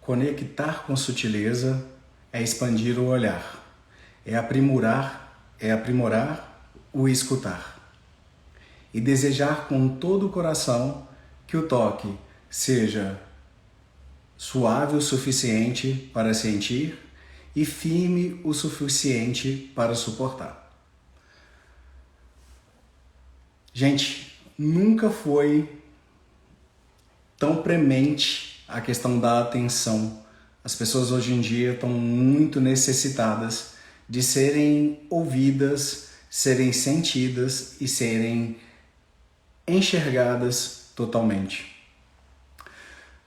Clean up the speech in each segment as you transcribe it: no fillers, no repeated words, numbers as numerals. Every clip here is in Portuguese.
Conectar com sutileza é expandir o olhar, é aprimorar o escutar. E desejar com todo o coração que o toque seja suave o suficiente para sentir e firme o suficiente para suportar. Gente, nunca foi tão premente a questão da atenção. As pessoas hoje em dia estão muito necessitadas de serem ouvidas, serem sentidas e serem enxergadas totalmente.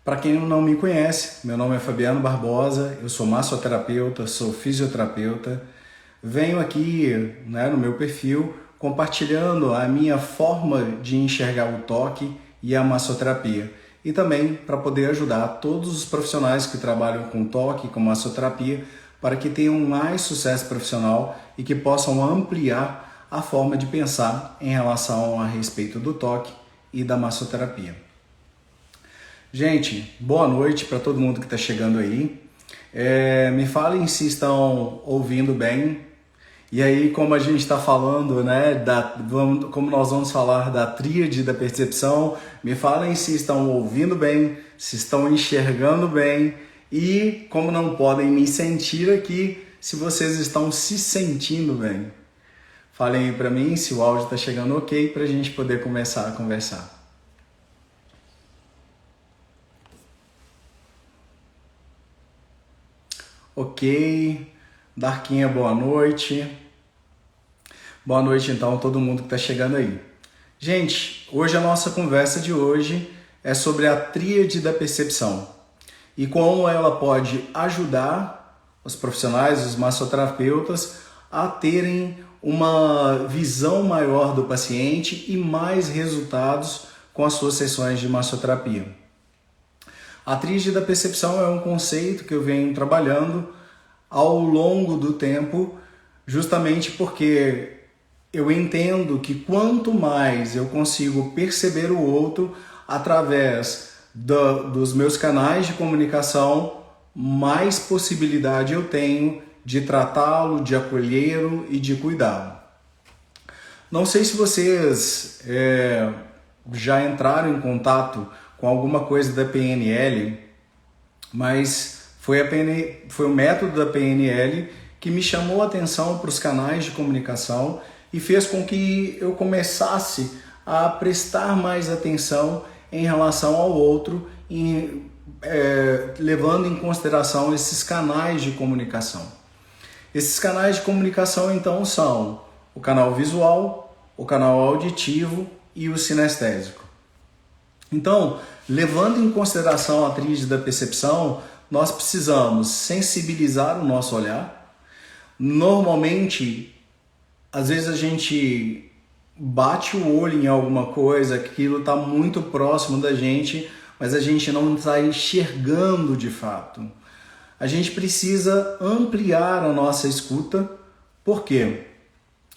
Para quem não me conhece, meu nome é Fabiano Barbosa, eu sou massoterapeuta, sou fisioterapeuta. Venho aqui, no meu perfil compartilhando a minha forma de enxergar o toque e a massoterapia. E também para poder ajudar todos os profissionais que trabalham com toque, com massoterapia, para que tenham mais sucesso profissional e que possam ampliar a forma de pensar em relação a respeito do toque e da massoterapia. Gente, boa noite para todo mundo que está chegando aí. Me falem se estão ouvindo bem. E aí, como a gente está falando, como nós vamos falar da tríade da percepção, me falem se estão ouvindo bem, se estão enxergando bem e, como não podem me sentir aqui, se vocês estão se sentindo bem. Falem aí para mim se o áudio está chegando ok para a gente poder começar a conversar. Ok, Darquinha, boa noite. Boa noite então a todo mundo que está chegando aí. Gente, hoje a nossa conversa de hoje é sobre a tríade da percepção e como ela pode ajudar os profissionais, os massoterapeutas a terem uma visão maior do paciente e mais resultados com as suas sessões de massoterapia. A tríade da percepção é um conceito que eu venho trabalhando ao longo do tempo, justamente porque eu entendo que quanto mais eu consigo perceber o outro através dos meus canais de comunicação, mais possibilidade eu tenho de tratá-lo, de acolhê-lo e de cuidá-lo. Não sei se vocês já entraram em contato com alguma coisa da PNL, mas foi o método da PNL que me chamou a atenção para os canais de comunicação e fez com que eu começasse a prestar mais atenção em relação ao outro, levando em consideração esses canais de comunicação. Esses canais de comunicação, então, são o canal visual, o canal auditivo e o sinestésico. Então, levando em consideração a tríade da percepção, nós precisamos sensibilizar o nosso olhar. Normalmente, às vezes a gente bate o olho em alguma coisa, aquilo está muito próximo da gente, mas a gente não está enxergando de fato. A gente precisa ampliar a nossa escuta. Por quê?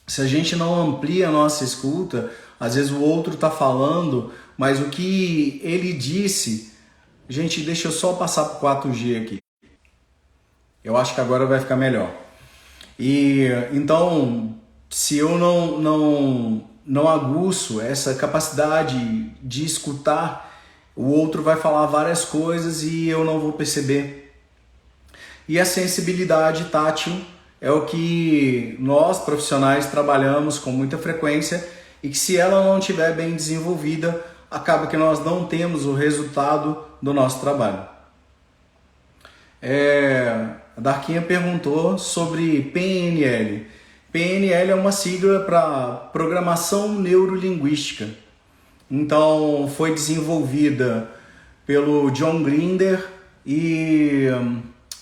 Se a gente não amplia a nossa escuta, às vezes o outro está falando, mas o que ele disse... Gente, deixa eu só passar para o 4G aqui. Eu acho que agora vai ficar melhor. E então, se eu não aguço essa capacidade de escutar, o outro vai falar várias coisas e eu não vou perceber. E a sensibilidade tátil é o que nós profissionais trabalhamos com muita frequência e que, se ela não estiver bem desenvolvida, acaba que nós não temos o resultado do nosso trabalho. A Darquinha perguntou sobre PNL. PNL é uma sigla para Programação Neurolinguística. Então, foi desenvolvida pelo John Grinder e...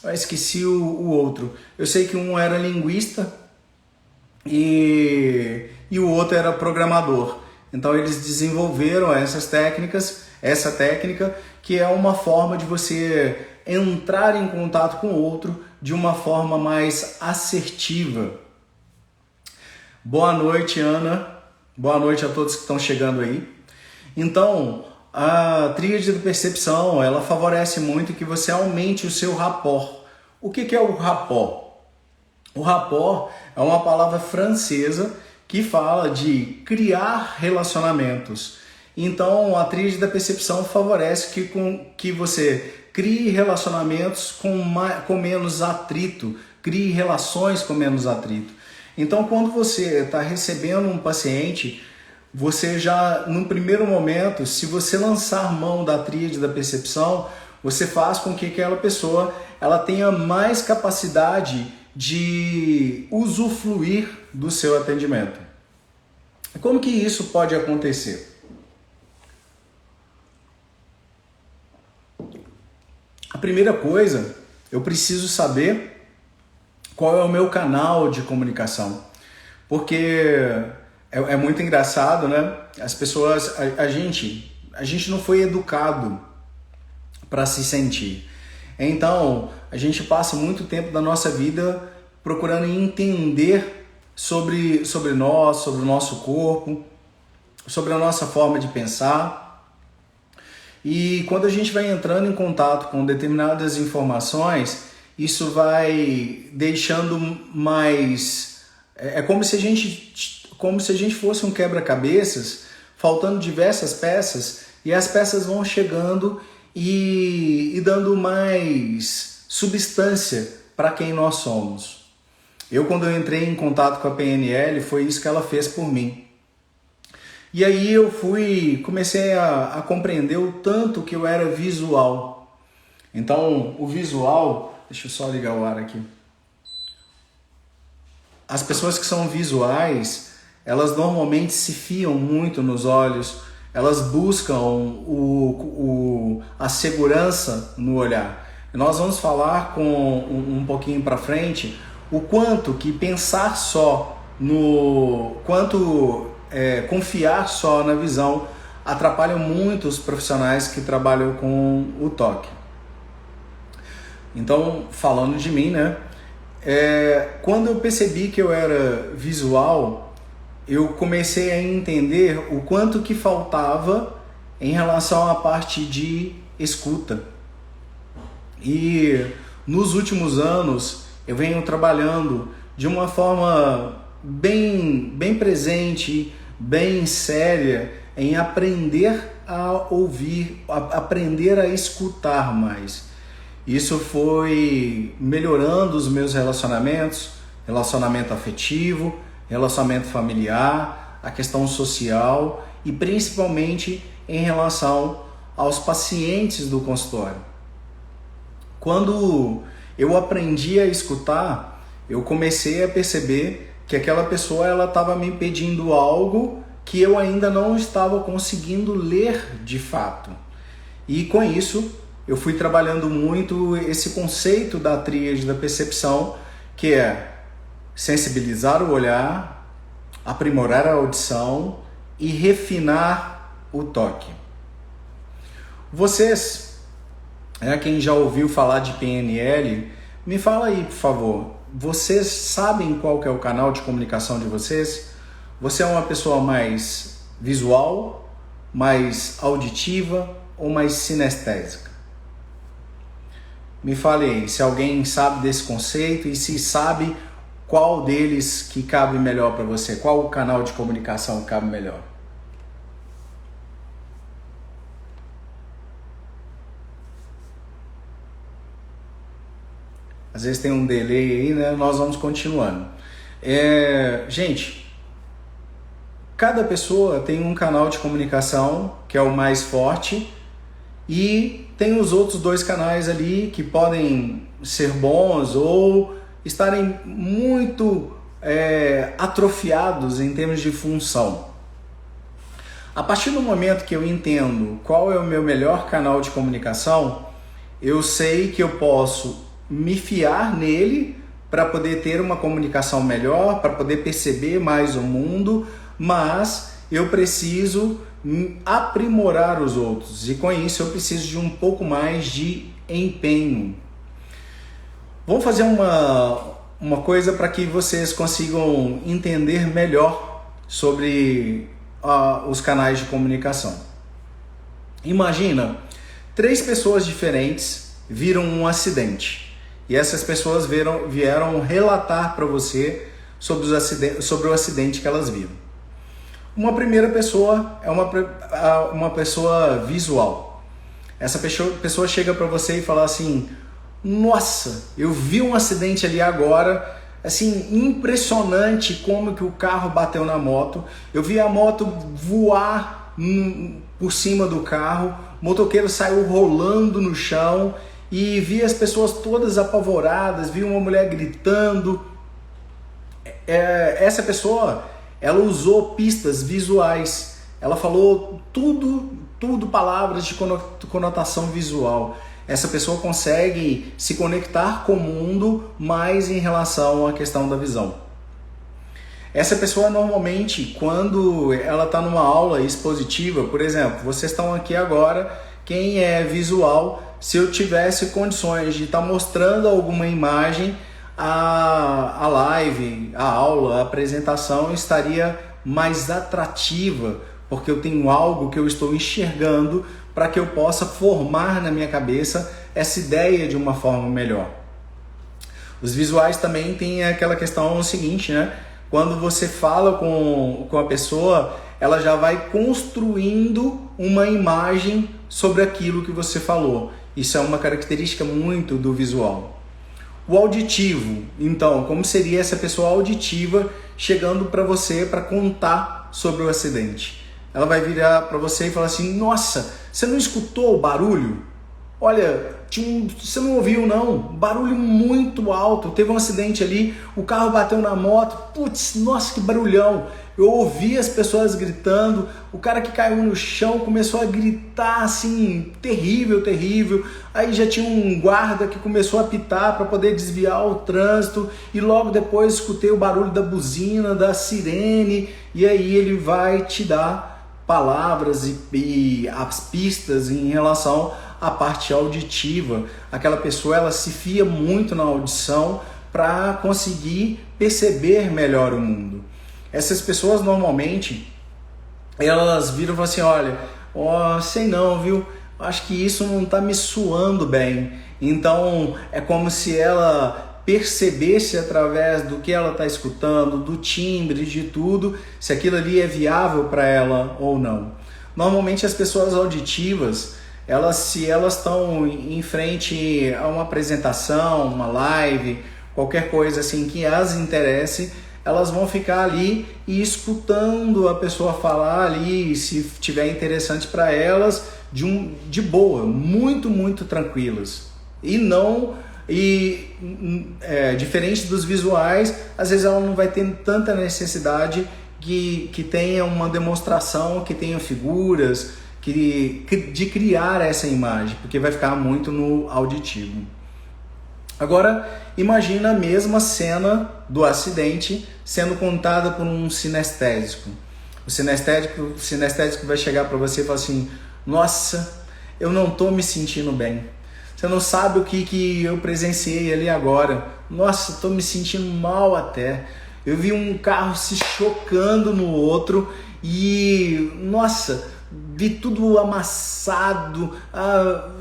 eu esqueci o outro. Eu sei que um era linguista e o outro era programador. Então eles desenvolveram essa técnica que é uma forma de você entrar em contato com o outro de uma forma mais assertiva. Boa noite, Ana. Boa noite a todos que estão chegando aí. Então, A tríade da percepção, ela favorece muito que você aumente o seu rapport. O que é o rapport? O rapport é uma palavra francesa que fala de criar relacionamentos. Então, a tríade da percepção favorece que você crie relacionamentos com menos atrito, crie relações com menos atrito. Então, quando você está recebendo um paciente, você já, num primeiro momento, se você lançar mão da tríade da percepção, você faz com que aquela pessoa ela tenha mais capacidade de usufruir do seu atendimento. Como que isso pode acontecer? A primeira coisa, eu preciso saber qual é o meu canal de comunicação. Porque é muito engraçado, né? As pessoas, a gente não foi educado para se sentir. Então, a gente passa muito tempo da nossa vida procurando entender sobre nós, sobre o nosso corpo, sobre a nossa forma de pensar. E quando a gente vai entrando em contato com determinadas informações, isso vai deixando mais... É como se a gente fosse um quebra-cabeças, faltando diversas peças, e as peças vão chegando e dando mais substância para quem nós somos. Quando eu entrei em contato com a PNL, foi isso que ela fez por mim. E aí eu comecei a compreender o tanto que eu era visual. Então, o visual... Deixa eu só ligar o ar aqui. As pessoas que são visuais, elas normalmente se fiam muito nos olhos, elas buscam a segurança no olhar. Nós vamos falar um pouquinho para frente o quanto que pensar só confiar só na visão atrapalha muito os profissionais que trabalham com o toque. Então, falando de mim, né? Quando eu percebi que eu era visual, eu comecei a entender o quanto que faltava em relação à parte de escuta. E nos últimos anos eu venho trabalhando de uma forma bem presente, bem séria em aprender a ouvir, aprender a escutar mais. Isso foi melhorando os meus relacionamentos, relacionamento afetivo, relacionamento familiar, a questão social e principalmente em relação aos pacientes do consultório. Quando eu aprendi a escutar, eu comecei a perceber que aquela pessoa ela estava me pedindo algo que eu ainda não estava conseguindo ler de fato. E com isso, eu fui trabalhando muito esse conceito da tríade da percepção, que é sensibilizar o olhar, aprimorar a audição e refinar o toque. Vocês, quem já ouviu falar de PNL, me fala aí, por favor, vocês sabem qual que é o canal de comunicação de vocês? Você é uma pessoa mais visual, mais auditiva ou mais sinestésica? Me fale aí, se alguém sabe desse conceito e se sabe qual deles que cabe melhor para você, qual o canal de comunicação que cabe melhor. Às vezes tem um delay aí, né? Nós vamos continuando. Gente, cada pessoa tem um canal de comunicação que é o mais forte e tem os outros dois canais ali que podem ser bons ou estarem muito atrofiados em termos de função. A partir do momento que eu entendo qual é o meu melhor canal de comunicação, eu sei que eu posso me fiar nele para poder ter uma comunicação melhor, para poder perceber mais o mundo, mas eu preciso aprimorar os outros e com isso eu preciso de um pouco mais de empenho. Vamos fazer uma coisa para que vocês consigam entender melhor sobre os canais de comunicação. Imagina, 3 pessoas diferentes viram um acidente e essas pessoas vieram relatar para você sobre o acidente que elas viram. Uma primeira pessoa é uma pessoa visual. Essa pessoa chega para você e fala assim: nossa, eu vi um acidente ali agora, assim, impressionante como que o carro bateu na moto. Eu vi a moto voar por cima do carro, o motoqueiro saiu rolando no chão e vi as pessoas todas apavoradas, vi uma mulher gritando. Essa pessoa, ela usou pistas visuais, ela falou tudo palavras de conotação visual. Essa pessoa consegue se conectar com o mundo mais em relação à questão da visão. Essa pessoa normalmente, quando ela está numa aula expositiva, por exemplo, vocês estão aqui agora, quem é visual, se eu tivesse condições de estar mostrando alguma imagem, a live, a aula, a apresentação estaria mais atrativa, porque eu tenho algo que eu estou enxergando para que eu possa formar na minha cabeça essa ideia de uma forma melhor. Os visuais também têm aquela questão seguinte, né? Quando você fala com a pessoa, ela já vai construindo uma imagem sobre aquilo que você falou. Isso é uma característica muito do visual. O auditivo, então, como seria essa pessoa auditiva chegando para você para contar sobre o acidente? Ela vai virar para você e falar assim: nossa, você não escutou o barulho? Olha, você não ouviu não? Barulho muito alto, teve um acidente ali, o carro bateu na moto, putz, nossa, que barulhão. Eu ouvi as pessoas gritando, o cara que caiu no chão começou a gritar assim, terrível, terrível. Aí já tinha um guarda que começou a apitar para poder desviar o trânsito e logo depois escutei o barulho da buzina, da sirene, e aí ele vai te dar palavras e as pistas em relação à parte auditiva. Aquela pessoa, ela se fia muito na audição para conseguir perceber melhor o mundo. Essas pessoas normalmente, elas viram e falam assim: olha, sei não, viu? Acho que isso não está me soando bem. Então é como se ela percebesse através do que ela está escutando, do timbre, de tudo, se aquilo ali é viável para ela ou não. Normalmente as pessoas auditivas, se elas estão em frente a uma apresentação, uma live, qualquer coisa assim que as interesse, elas vão ficar ali e escutando a pessoa falar ali, se tiver interessante para elas, de boa, muito, muito tranquilas. Diferente dos visuais, às vezes ela não vai ter tanta necessidade que tenha uma demonstração, que tenha figuras, de criar essa imagem, porque vai ficar muito no auditivo. Agora, imagina a mesma cena do acidente sendo contada por um sinestésico. O sinestésico vai chegar para você e falar assim: nossa, eu não estou me sentindo bem. Você não sabe o que eu presenciei ali agora. Nossa, estou me sentindo mal até. Eu vi um carro se chocando no outro e, nossa, vi tudo amassado,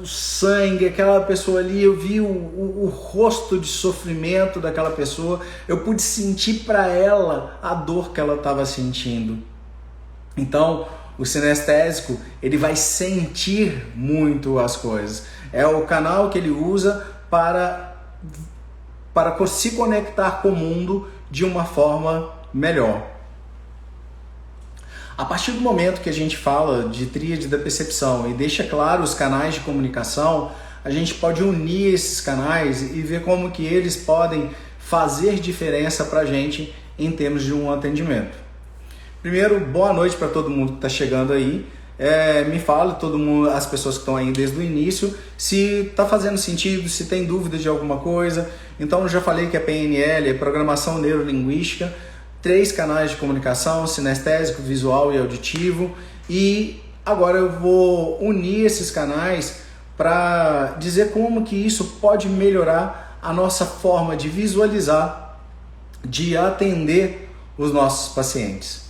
o sangue, aquela pessoa ali, eu vi o rosto de sofrimento daquela pessoa, eu pude sentir para ela a dor que ela estava sentindo. Então, o sinestésico, ele vai sentir muito as coisas. É o canal que ele usa para se conectar com o mundo de uma forma melhor. A partir do momento que a gente fala de tríade da percepção e deixa claro os canais de comunicação, a gente pode unir esses canais e ver como que eles podem fazer diferença para a gente em termos de um atendimento. Primeiro, boa noite para todo mundo que está chegando aí. Me fala, todo mundo, as pessoas que estão aí desde o início, se está fazendo sentido, se tem dúvida de alguma coisa. Então, eu já falei que a PNL é Programação Neurolinguística, 3 canais de comunicação: sinestésico, visual e auditivo. E agora eu vou unir esses canais para dizer como que isso pode melhorar a nossa forma de visualizar, de atender os nossos pacientes.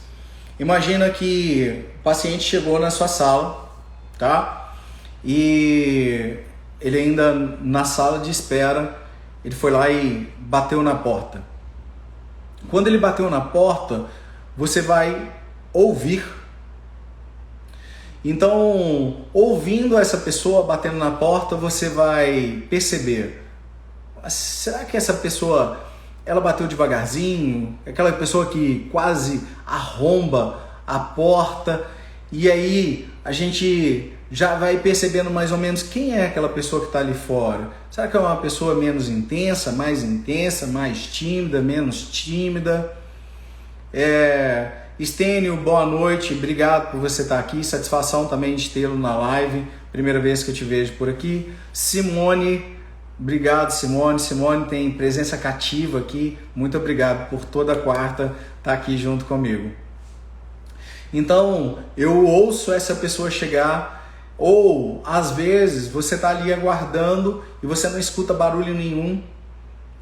Imagina que o paciente chegou na sua sala, tá? e ele ainda na sala de espera, ele foi lá e bateu na porta. Quando ele bateu na porta, você vai ouvir. Então, ouvindo essa pessoa batendo na porta, você vai perceber, será que essa pessoa, ela bateu devagarzinho? Aquela pessoa que quase arromba a porta, e aí a gente já vai percebendo mais ou menos quem é aquela pessoa que está ali fora. Será que é uma pessoa menos intensa, mais tímida, menos tímida? Estênio, boa noite, obrigado por você estar aqui, satisfação também de tê-lo na live, primeira vez que eu te vejo por aqui. Simone, obrigado Simone, Simone tem presença cativa aqui, muito obrigado por toda quarta estar aqui junto comigo. Então, eu ouço essa pessoa chegar, ou às vezes você está ali aguardando e você não escuta barulho nenhum,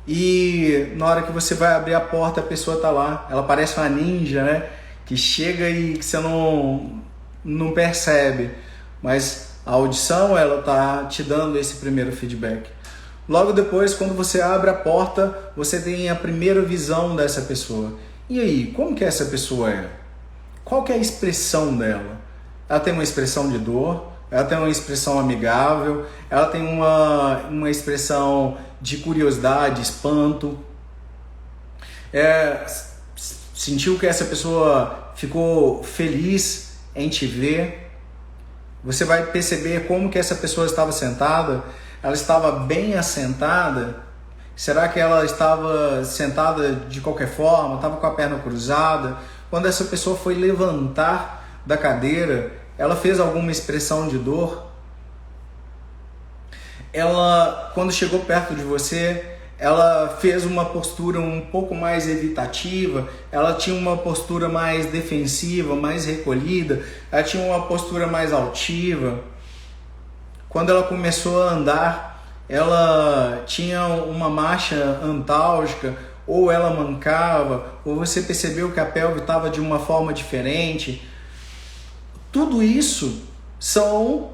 e na hora que você vai abrir a porta a pessoa está lá, ela parece uma ninja, né? Que chega e que você não percebe, mas a audição ela está te dando esse primeiro feedback. Logo depois, quando você abre a porta, você tem a primeira visão dessa pessoa. E aí, como que essa pessoa é? Qual que é a expressão dela? Ela tem uma expressão de dor, ela tem uma expressão amigável, ela tem uma expressão de curiosidade, espanto. Sentiu que essa pessoa ficou feliz em te ver. Você vai perceber como que essa pessoa estava sentada. Ela estava bem assentada? Será que ela estava sentada de qualquer forma? Estava com a perna cruzada? Quando essa pessoa foi levantar da cadeira, ela fez alguma expressão de dor? Ela, quando chegou perto de você, ela fez uma postura um pouco mais evitativa, ela tinha uma postura mais defensiva, mais recolhida, ela tinha uma postura mais altiva. Quando ela começou a andar, ela tinha uma marcha antálgica, ou ela mancava, ou você percebeu que a pelve estava de uma forma diferente. Tudo isso são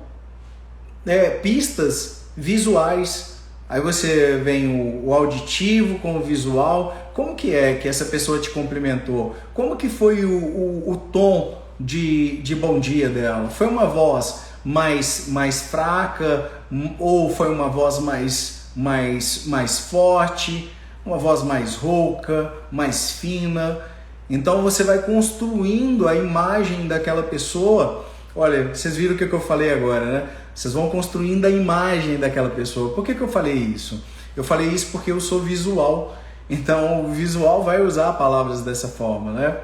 pistas visuais. Aí você vem o auditivo com o visual. Como que é que essa pessoa te cumprimentou? Como que foi o tom de bom dia dela? Foi uma voz mais fraca, ou foi uma voz mais forte, uma voz mais rouca, mais fina? Então você vai construindo a imagem daquela pessoa. Olha, vocês viram o que eu falei agora, né? Vocês vão construindo a imagem daquela pessoa. Por que eu falei isso? Eu falei isso porque eu sou visual. Então o visual vai usar palavras dessa forma, né?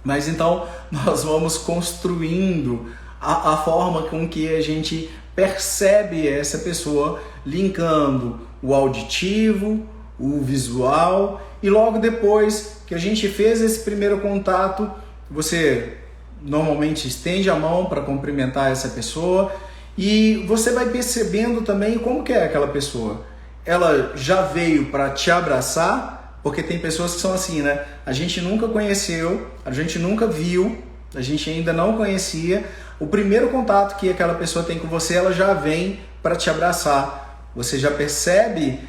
Mas então nós vamos construindo a forma com que a gente percebe essa pessoa, linkando o auditivo, o visual, e logo depois que a gente fez esse primeiro contato, você normalmente estende a mão para cumprimentar essa pessoa, e você vai percebendo também como que é aquela pessoa. Ela já veio para te abraçar, porque tem pessoas que são assim, né? A gente nunca conheceu, a gente nunca viu, a gente ainda não conhecia. O primeiro contato que aquela pessoa tem com você, ela já vem para te abraçar. Você já percebe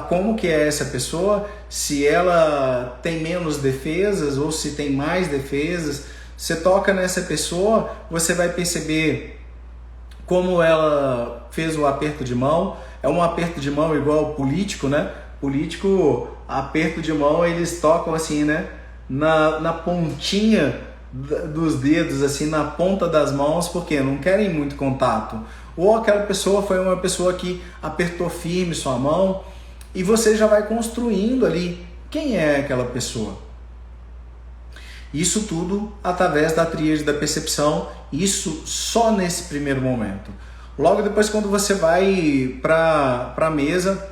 como que é essa pessoa, se ela tem menos defesas ou se tem mais defesas. Você toca nessa pessoa, você vai perceber como ela fez o aperto de mão. É um aperto de mão igual político, né? Político, aperto de mão, eles tocam assim, né? Na pontinha dos dedos, assim, na ponta das mãos, porque não querem muito contato. Ou aquela pessoa foi uma pessoa que apertou firme sua mão, e você já vai construindo ali quem é aquela pessoa. Isso tudo através da tríade da percepção, isso só nesse primeiro momento. Logo depois, quando você vai para a mesa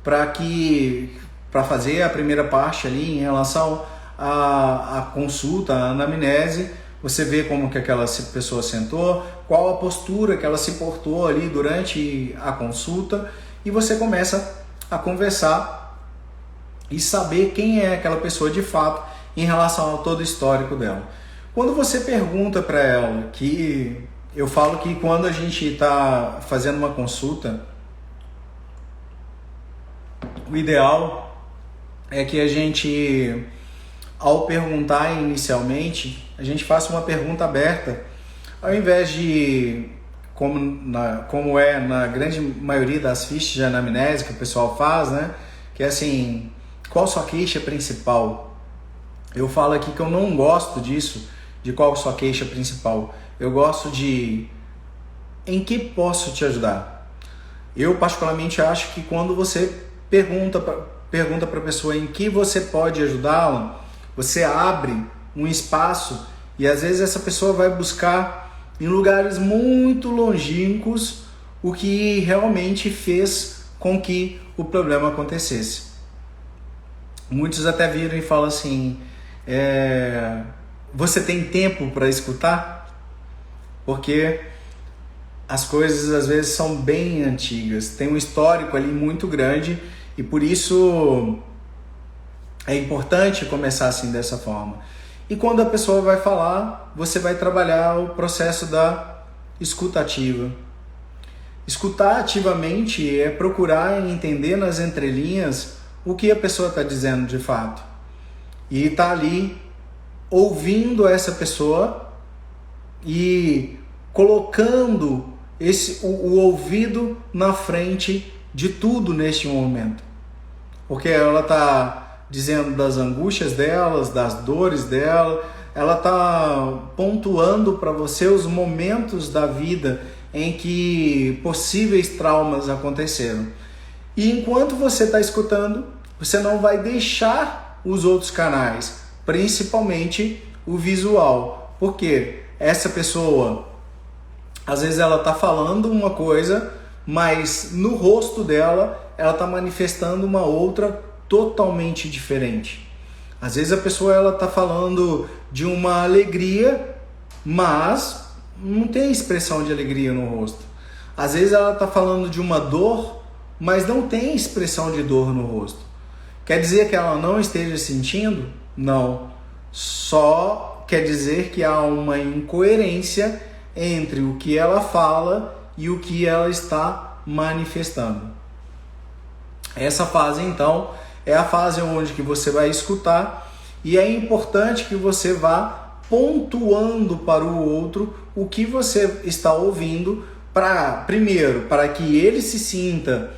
para fazer a primeira parte ali em relação à consulta, à anamnese, você vê como que aquela pessoa sentou, qual a postura que ela se portou ali durante a consulta, e você começa a conversar e saber quem é aquela pessoa de fato em relação a todo o histórico dela. Quando você pergunta para ela que eu falo que quando a gente está fazendo uma consulta, o ideal é que a gente, ao perguntar inicialmente, a gente faça uma pergunta aberta, ao invés de, como é na grande maioria das fichas de anamnese que o pessoal faz, né? Que é assim, qual sua queixa principal? Eu falo aqui que eu não gosto disso, de qual sua queixa principal. Eu gosto de em que posso te ajudar. Eu particularmente acho que quando você pergunta para a pessoa em que você pode ajudá-la, você abre um espaço e às vezes essa pessoa vai buscar em lugares muito longínquos o que realmente fez com que o problema acontecesse. Muitos até viram e falam assim, você tem tempo para escutar? Porque as coisas às vezes são bem antigas, tem um histórico ali muito grande e por isso é importante começar assim dessa forma. E quando a pessoa vai falar, você vai trabalhar o processo da escuta ativa. Escutar ativamente é procurar entender nas entrelinhas o que a pessoa está dizendo de fato. E tá ali ouvindo essa pessoa e colocando o ouvido na frente de tudo neste momento. Porque ela está dizendo das angústias delas, das dores dela, ela está pontuando para você os momentos da vida em que possíveis traumas aconteceram. E enquanto você está escutando, você não vai deixar os outros canais, principalmente o visual. Porque essa pessoa, às vezes ela está falando uma coisa, mas no rosto dela, ela está manifestando uma outra totalmente diferente. Às vezes a pessoa está falando de uma alegria, mas não tem expressão de alegria no rosto. Às vezes ela está falando de uma dor, mas não tem expressão de dor no rosto. Quer dizer que ela não esteja sentindo? Não. Só quer dizer que há uma incoerência entre o que ela fala e o que ela está manifestando. Essa fase, então, é a fase onde que você vai escutar e é importante que você vá pontuando para o outro o que você está ouvindo, primeiro, para que ele se sinta,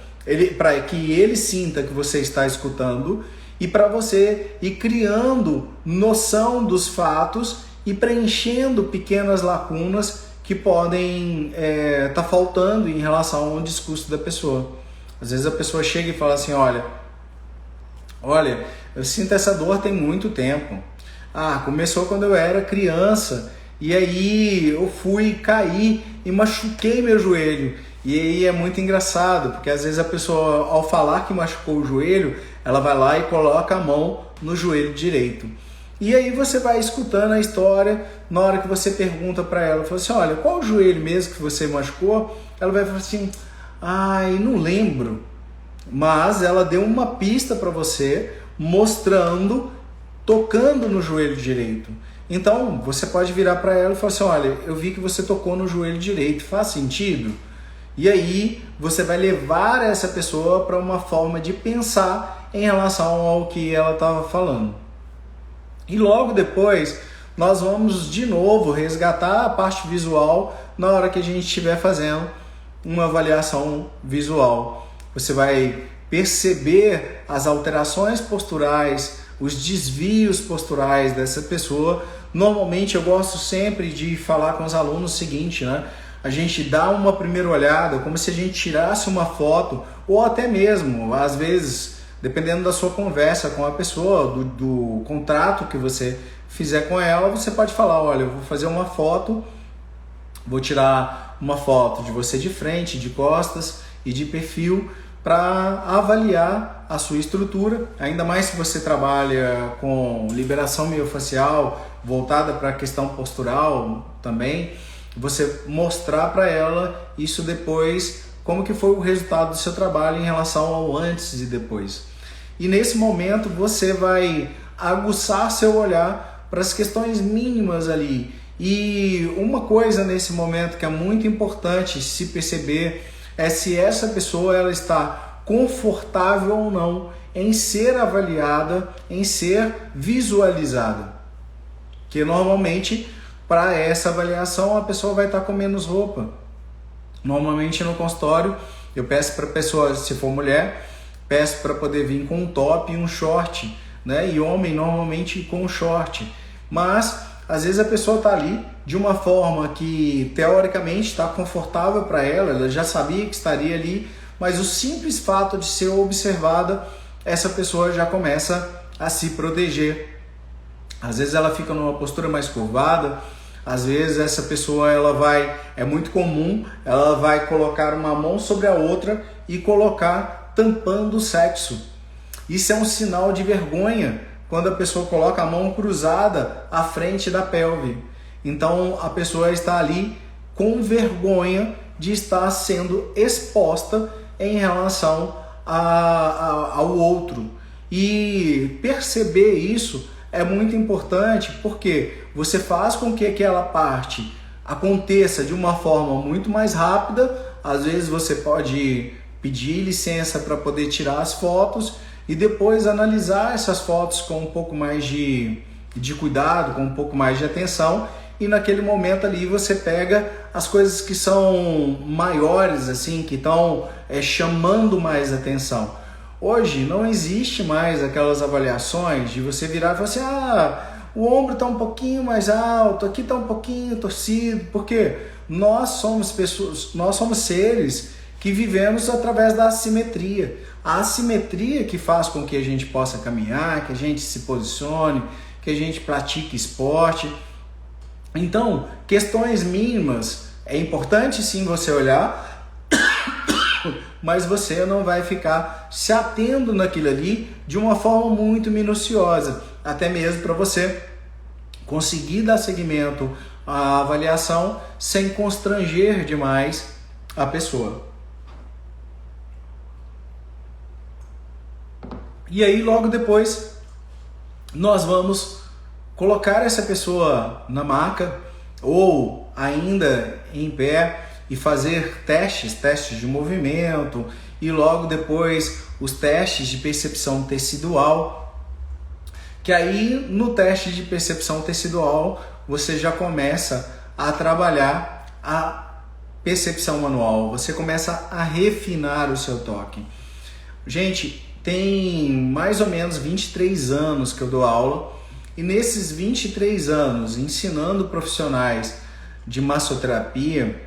para que ele sinta que você está escutando e para você ir criando noção dos fatos e preenchendo pequenas lacunas que podem estar faltando em relação ao discurso da pessoa. Às vezes a pessoa chega e fala assim, olha, eu sinto essa dor tem muito tempo. Começou quando eu era criança e aí eu fui cair e machuquei meu joelho. E aí é muito engraçado, porque às vezes a pessoa, ao falar que machucou o joelho, ela vai lá e coloca a mão no joelho direito. E aí você vai escutando a história, na hora que você pergunta para ela, fala assim, olha, qual o joelho mesmo que você machucou? Ela vai falar assim, não lembro. Mas ela deu uma pista para você, mostrando, tocando no joelho direito. Então, você pode virar para ela e falar assim, olha, eu vi que você tocou no joelho direito, faz sentido? E aí, você vai levar essa pessoa para uma forma de pensar em relação ao que ela estava falando. E logo depois, nós vamos de novo resgatar a parte visual na hora que a gente estiver fazendo uma avaliação visual. Você vai perceber as alterações posturais, os desvios posturais dessa pessoa. Normalmente eu gosto sempre de falar com os alunos o seguinte, né? A gente dá uma primeira olhada, como se a gente tirasse uma foto, ou até mesmo, às vezes, dependendo da sua conversa com a pessoa, do contrato que você fizer com ela, você pode falar, olha, eu vou fazer uma foto, vou tirar uma foto de você de frente, de costas e de perfil, para avaliar a sua estrutura, ainda mais se você trabalha com liberação miofascial voltada para a questão postural também, você mostrar para ela isso depois, como que foi o resultado do seu trabalho em relação ao antes e depois. E nesse momento você vai aguçar seu olhar para as questões mínimas ali E uma coisa nesse momento que é muito importante se perceber é se essa pessoa ela está confortável ou não em ser avaliada, em ser visualizada. Que normalmente para essa avaliação a pessoa vai estar com menos roupa. Normalmente no consultório eu peço para a pessoa, se for mulher, peço para poder vir com um top e um short, né? E homem normalmente com um short. Mas às vezes a pessoa está ali de uma forma que teoricamente está confortável para ela, ela já sabia que estaria ali, mas o simples fato de ser observada, essa pessoa já começa a se proteger. Às vezes ela fica numa postura mais curvada, às vezes essa pessoa é muito comum, ela vai colocar uma mão sobre a outra e colocar tampando o sexo. Isso é um sinal de vergonha quando a pessoa coloca a mão cruzada à frente da pelve. Então a pessoa está ali com vergonha de estar sendo exposta em relação ao outro. E perceber isso é muito importante porque você faz com que aquela parte aconteça de uma forma muito mais rápida. Às vezes você pode pedir licença para poder tirar as fotos e depois analisar essas fotos com um pouco mais de cuidado, com um pouco mais de atenção, e naquele momento ali você pega as coisas que são maiores, assim, que estão chamando mais atenção. Hoje não existe mais aquelas avaliações de você virar e falar assim, o ombro está um pouquinho mais alto, aqui está um pouquinho torcido, porque nós somos pessoas, nós somos seres que vivemos através da assimetria. A assimetria que faz com que a gente possa caminhar, que a gente se posicione, que a gente pratique esporte. Então, questões mínimas, é importante sim você olhar, mas você não vai ficar se atendo naquilo ali de uma forma muito minuciosa, até mesmo para você conseguir dar seguimento à avaliação sem constranger demais a pessoa. E aí logo depois nós vamos colocar essa pessoa na maca ou ainda em pé e fazer testes de movimento, e logo depois os testes de percepção tecidual, que aí no teste de percepção tecidual você já começa a trabalhar a percepção manual, você começa a refinar o seu toque. Gente, tem mais ou menos 23 anos que eu dou aula, e nesses 23 anos ensinando profissionais de massoterapia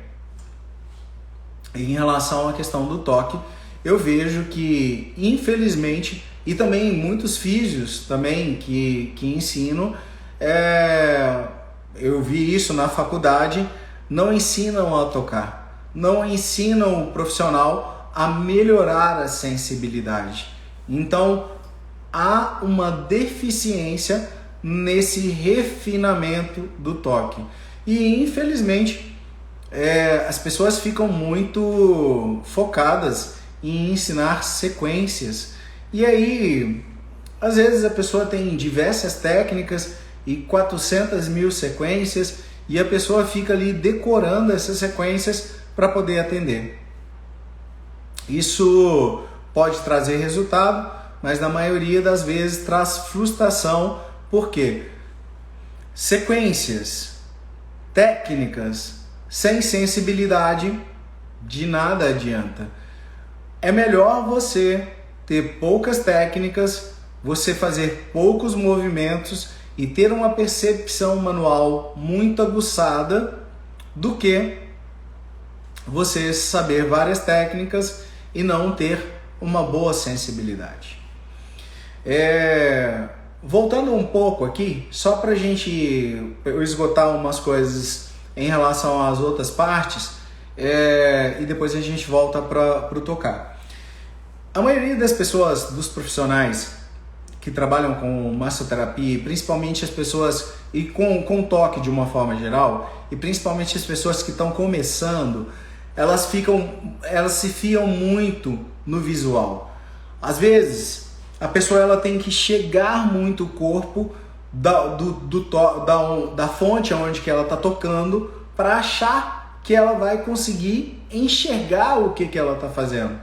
em relação à questão do toque, eu vejo que, infelizmente, e também muitos físios também que ensino, eu vi isso na faculdade, não ensinam a tocar, não ensinam o profissional a melhorar a sensibilidade. Então, há uma deficiência nesse refinamento do toque. E, infelizmente, as pessoas ficam muito focadas em ensinar sequências. E aí, às vezes a pessoa tem diversas técnicas e 400 mil sequências, e a pessoa fica ali decorando essas sequências para poder atender. Isso pode trazer resultado, mas na maioria das vezes traz frustração, porque sequências, técnicas sem sensibilidade, de nada adianta. É melhor você ter poucas técnicas, você fazer poucos movimentos e ter uma percepção manual muito aguçada, do que você saber várias técnicas e não ter uma boa sensibilidade. Voltando um pouco aqui, só para a gente esgotar umas coisas em relação às outras partes, e depois a gente volta para o tocar. A maioria das pessoas, dos profissionais que trabalham com massoterapia, principalmente as pessoas e com toque de uma forma geral, e principalmente as pessoas que estão começando, elas se fiam muito no visual. Às vezes a pessoa ela tem que chegar muito o corpo da fonte onde que ela está tocando para achar que ela vai conseguir enxergar o que ela está fazendo.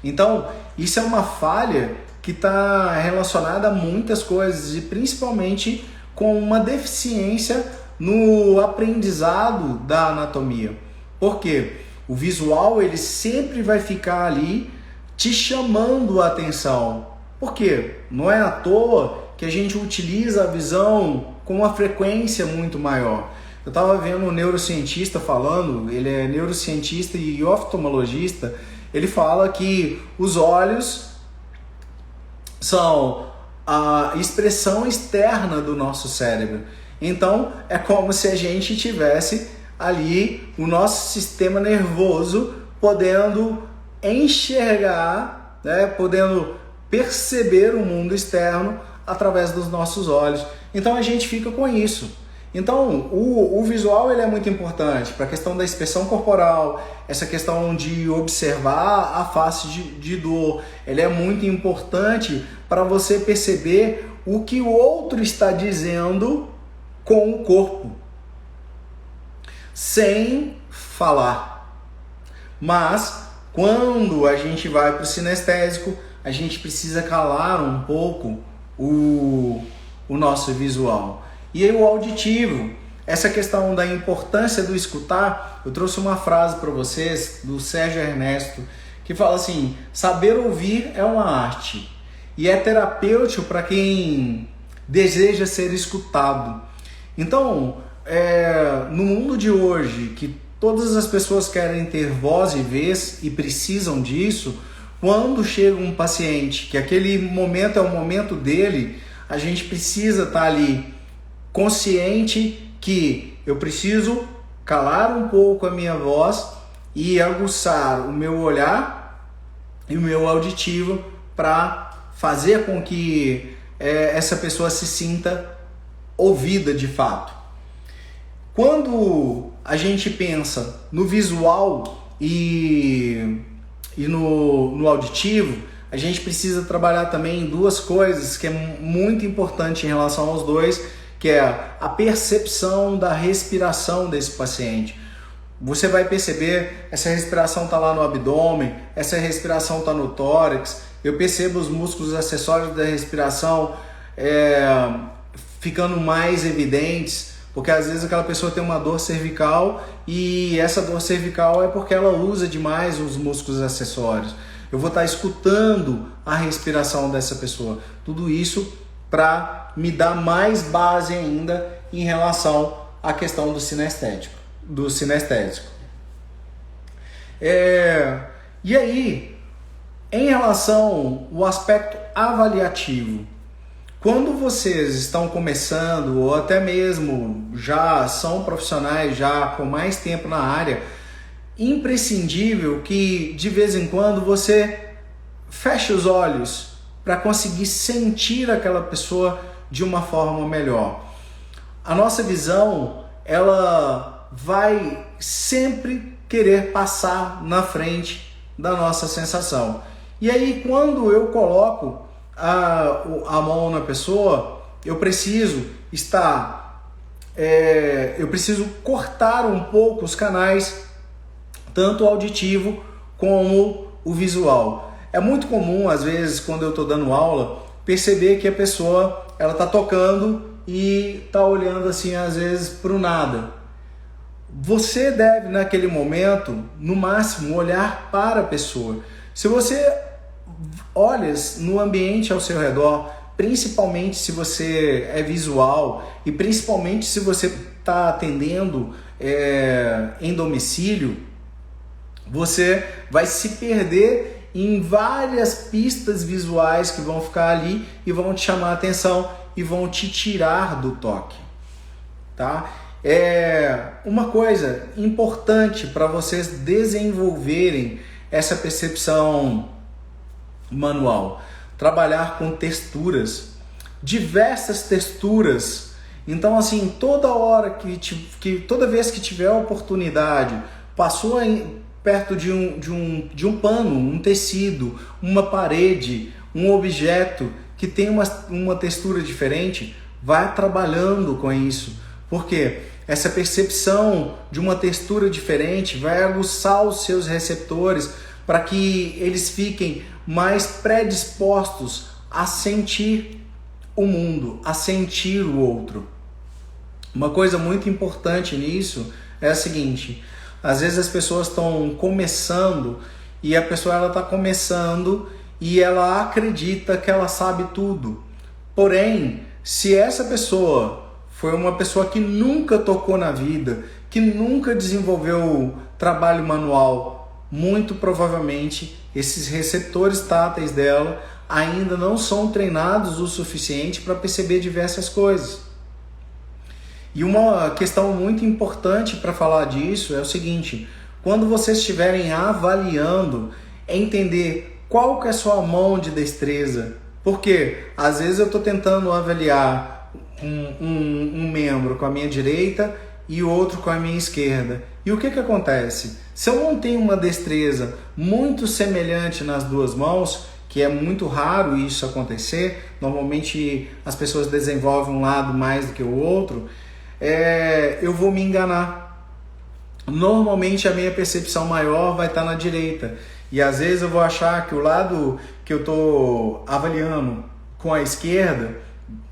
Então, isso é uma falha que está relacionada a muitas coisas e principalmente com uma deficiência no aprendizado da anatomia. Por quê? O visual ele sempre vai ficar ali te chamando a atenção. Por quê? Não é à toa que a gente utiliza a visão com uma frequência muito maior. Eu estava vendo um neurocientista falando, ele é neurocientista e oftalmologista, ele fala que os olhos são a expressão externa do nosso cérebro. Então, é como se a gente tivesse ali o nosso sistema nervoso podendo enxergar, né, podendo perceber o mundo externo através dos nossos olhos. Então, a gente fica com isso. Então, o visual ele é muito importante para a questão da expressão corporal, essa questão de observar a face de dor. Ele é muito importante para você perceber o que o outro está dizendo com o corpo, sem falar. Mas, quando a gente vai para o sinestésico, a gente precisa calar um pouco o nosso visual. E aí o auditivo, essa questão da importância do escutar, eu trouxe uma frase para vocês do Sérgio Ernesto, que fala assim: saber ouvir é uma arte e é terapêutico para quem deseja ser escutado. Então, no mundo de hoje, que todas as pessoas querem ter voz e vez e precisam disso, quando chega um paciente, que aquele momento é o momento dele, a gente precisa estar ali consciente que eu preciso calar um pouco a minha voz e aguçar o meu olhar e o meu auditivo para fazer com que essa pessoa se sinta ouvida de fato. Quando a gente pensa no visual e no auditivo, a gente precisa trabalhar também duas coisas que é muito importante em relação aos dois, que é a percepção da respiração desse paciente. Você vai perceber, essa respiração está lá no abdômen, essa respiração está no tórax. Eu percebo os músculos acessórios da respiração ficando mais evidentes, porque às vezes aquela pessoa tem uma dor cervical e essa dor cervical é porque ela usa demais os músculos acessórios. Eu vou estar escutando a respiração dessa pessoa. Tudo isso para me dar mais base ainda em relação à questão do sinestésico. E aí, em relação ao aspecto avaliativo, quando vocês estão começando ou até mesmo já são profissionais já com mais tempo na área, imprescindível que de vez em quando você feche os olhos para conseguir sentir aquela pessoa de uma forma melhor. A nossa visão, ela vai sempre querer passar na frente da nossa sensação. E aí, quando eu coloco a mão na pessoa, eu preciso cortar um pouco os canais, tanto o auditivo como o visual. É muito comum, às vezes, quando eu estou dando aula, perceber que a pessoa ela está tocando e está olhando assim, às vezes, para o nada. Você deve, naquele momento, no máximo, olhar para a pessoa. Se você olha no ambiente ao seu redor, principalmente se você é visual e principalmente se você está atendendo em domicílio, você vai se perder em várias pistas visuais que vão ficar ali e vão te chamar a atenção e vão te tirar do toque, tá? Uma coisa importante para vocês desenvolverem essa percepção manual, trabalhar com texturas, diversas texturas. Então, assim, toda vez que tiver a oportunidade, passou perto de um pano, um tecido, uma parede, um objeto que tem uma textura diferente, vai trabalhando com isso, porque essa percepção de uma textura diferente vai aguçar os seus receptores para que eles fiquem mais predispostos a sentir o mundo, a sentir o outro. Uma coisa muito importante nisso é a seguinte: às vezes as pessoas estão começando e a pessoa está começando e ela acredita que ela sabe tudo. Porém, se essa pessoa foi uma pessoa que nunca tocou na vida, que nunca desenvolveu trabalho manual, muito provavelmente esses receptores táteis dela ainda não são treinados o suficiente para perceber diversas coisas. E uma questão muito importante para falar disso é o seguinte: quando vocês estiverem avaliando, entender qual que é a sua mão de destreza. Porque às vezes eu estou tentando avaliar um membro com a minha direita e outro com a minha esquerda. E o que acontece? Se eu não tenho uma destreza muito semelhante nas duas mãos, que é muito raro isso acontecer, normalmente as pessoas desenvolvem um lado mais do que o outro, eu vou me enganar. Normalmente a minha percepção maior vai estar na direita. E às vezes eu vou achar que o lado que eu estou avaliando com a esquerda,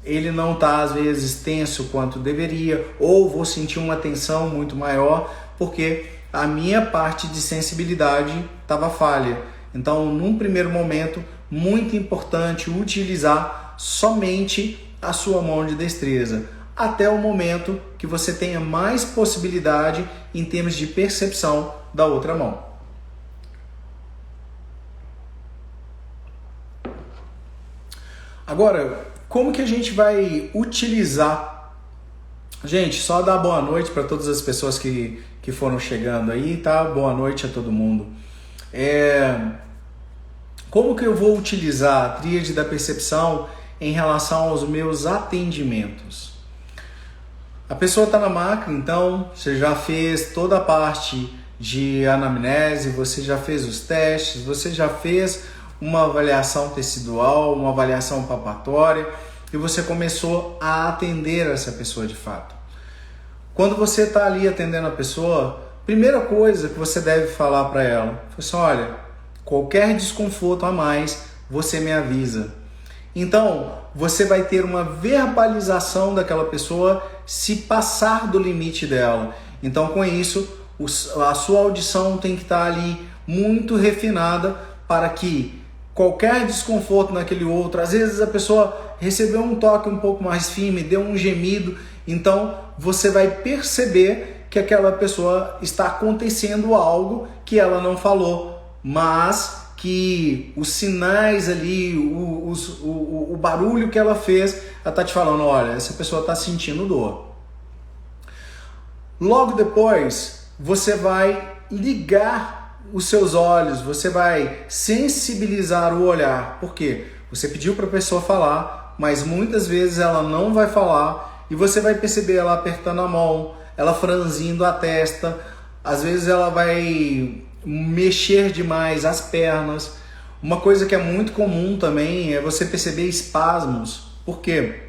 ele não está às vezes tenso quanto deveria, ou vou sentir uma tensão muito maior, porque a minha parte de sensibilidade estava falha. Então, num primeiro momento, muito importante utilizar somente a sua mão de destreza, até o momento que você tenha mais possibilidade em termos de percepção da outra mão. Agora, como que a gente vai utilizar? Gente, só dar boa noite para todas as pessoas que foram chegando aí, tá? Boa noite a todo mundo. Como que eu vou utilizar a tríade da percepção em relação aos meus atendimentos? A pessoa está na máquina, então você já fez toda a parte de anamnese, você já fez os testes, você já fez uma avaliação tecidual, uma avaliação palpatória e você começou a atender essa pessoa de fato. Quando você está ali atendendo a pessoa, primeira coisa que você deve falar para ela é assim: olha, qualquer desconforto a mais, você me avisa. Então, você vai ter uma verbalização daquela pessoa se passar do limite dela. Então, com isso, a sua audição tem que estar ali muito refinada para que qualquer desconforto naquele outro, às vezes a pessoa recebeu um toque um pouco mais firme, deu um gemido, então você vai perceber que aquela pessoa está acontecendo algo que ela não falou, mas que os sinais ali, o barulho que ela fez, ela está te falando: olha, essa pessoa está sentindo dor. Logo depois, você vai ligar os seus olhos, você vai sensibilizar o olhar. Por quê? Você pediu para a pessoa falar, mas muitas vezes ela não vai falar e você vai perceber ela apertando a mão, ela franzindo a testa, às vezes ela vai mexer demais as pernas. Uma coisa que é muito comum também é você perceber espasmos. Por quê?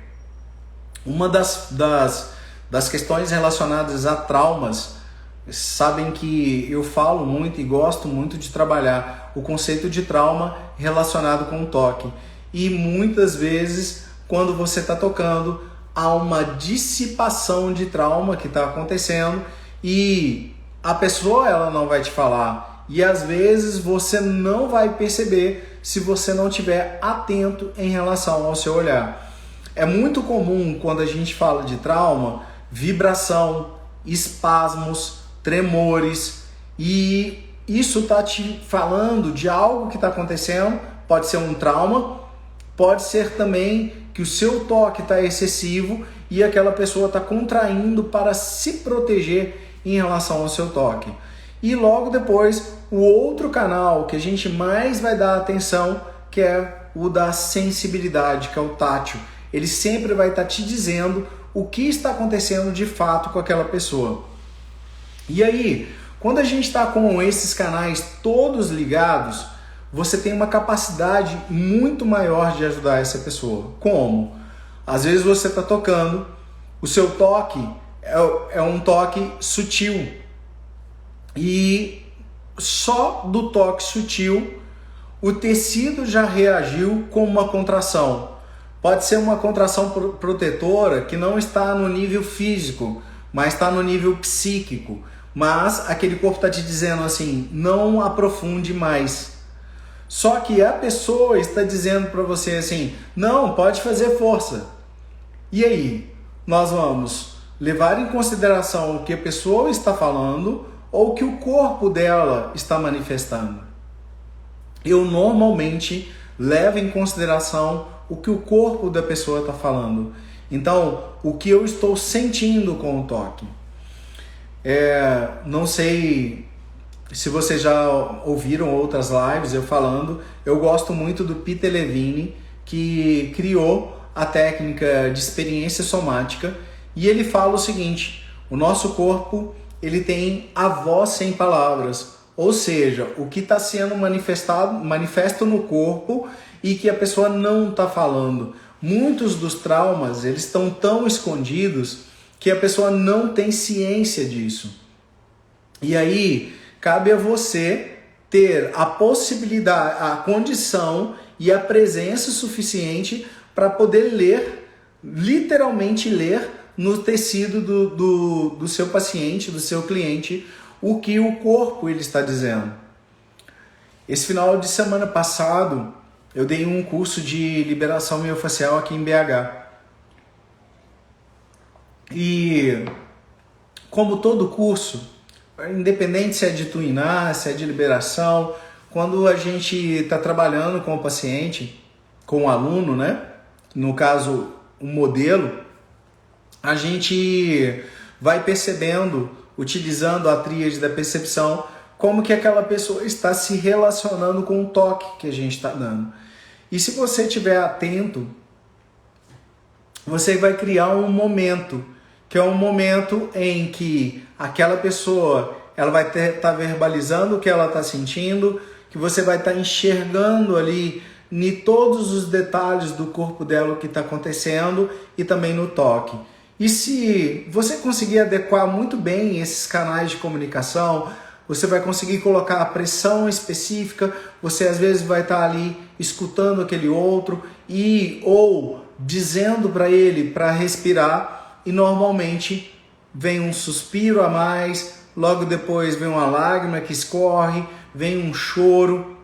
Uma das questões relacionadas a traumas, sabem que eu falo muito e gosto muito de trabalhar o conceito de trauma relacionado com o toque. E muitas vezes, quando você está tocando, há uma dissipação de trauma que está acontecendo e a pessoa ela não vai te falar. E às vezes você não vai perceber se você não estiver atento em relação ao seu olhar. É muito comum quando a gente fala de trauma, vibração, espasmos, tremores, e isso está te falando de algo que está acontecendo. Pode ser um trauma, pode ser também que o seu toque está excessivo e aquela pessoa está contraindo para se proteger em relação ao seu toque. E logo depois, o outro canal que a gente mais vai dar atenção, que é o da sensibilidade, que é o tátil. Ele sempre vai estar te dizendo o que está acontecendo de fato com aquela pessoa. E aí, quando a gente está com esses canais todos ligados, você tem uma capacidade muito maior de ajudar essa pessoa. Como? Às vezes você está tocando, o seu toque é um toque sutil e só do toque sutil o tecido já reagiu com uma contração. Pode ser uma contração protetora que não está no nível físico, mas está no nível psíquico. Mas aquele corpo está te dizendo assim, não aprofunde mais. Só que a pessoa está dizendo para você assim, não, pode fazer força. E aí, nós vamos levar em consideração o que a pessoa está falando ou o que o corpo dela está manifestando? Eu normalmente levo em consideração o que o corpo da pessoa está falando. Então, o que eu estou sentindo com o toque. Não sei se vocês já ouviram outras lives eu falando, eu gosto muito do Peter Levine, que criou a técnica de experiência somática, e ele fala o seguinte, o nosso corpo ele tem a voz sem palavras, ou seja, o que está sendo manifesto no corpo e que a pessoa não está falando. Muitos dos traumas eles estão tão escondidos que a pessoa não tem ciência disso. E aí, cabe a você ter a possibilidade, a condição e a presença suficiente para poder ler, literalmente ler no tecido do seu paciente, do seu cliente, o que o corpo ele está dizendo. Esse final de semana passado, eu dei um curso de liberação miofascial aqui em BH. E como todo curso, independente se é de tuinar, se é de liberação, quando a gente está trabalhando com o paciente, com o aluno, né? No caso, um modelo, a gente vai percebendo, utilizando a tríade da percepção, como que aquela pessoa está se relacionando com o toque que a gente está dando. E se você estiver atento, você vai criar um momento, que é um momento em que aquela pessoa ela vai estar verbalizando o que ela está sentindo, que você vai estar enxergando ali em todos os detalhes do corpo dela o que está acontecendo e também no toque. E se você conseguir adequar muito bem esses canais de comunicação, você vai conseguir colocar a pressão específica, você às vezes vai estar ali escutando aquele outro ou dizendo para ele para respirar, e normalmente vem um suspiro a mais, logo depois vem uma lágrima que escorre, vem um choro,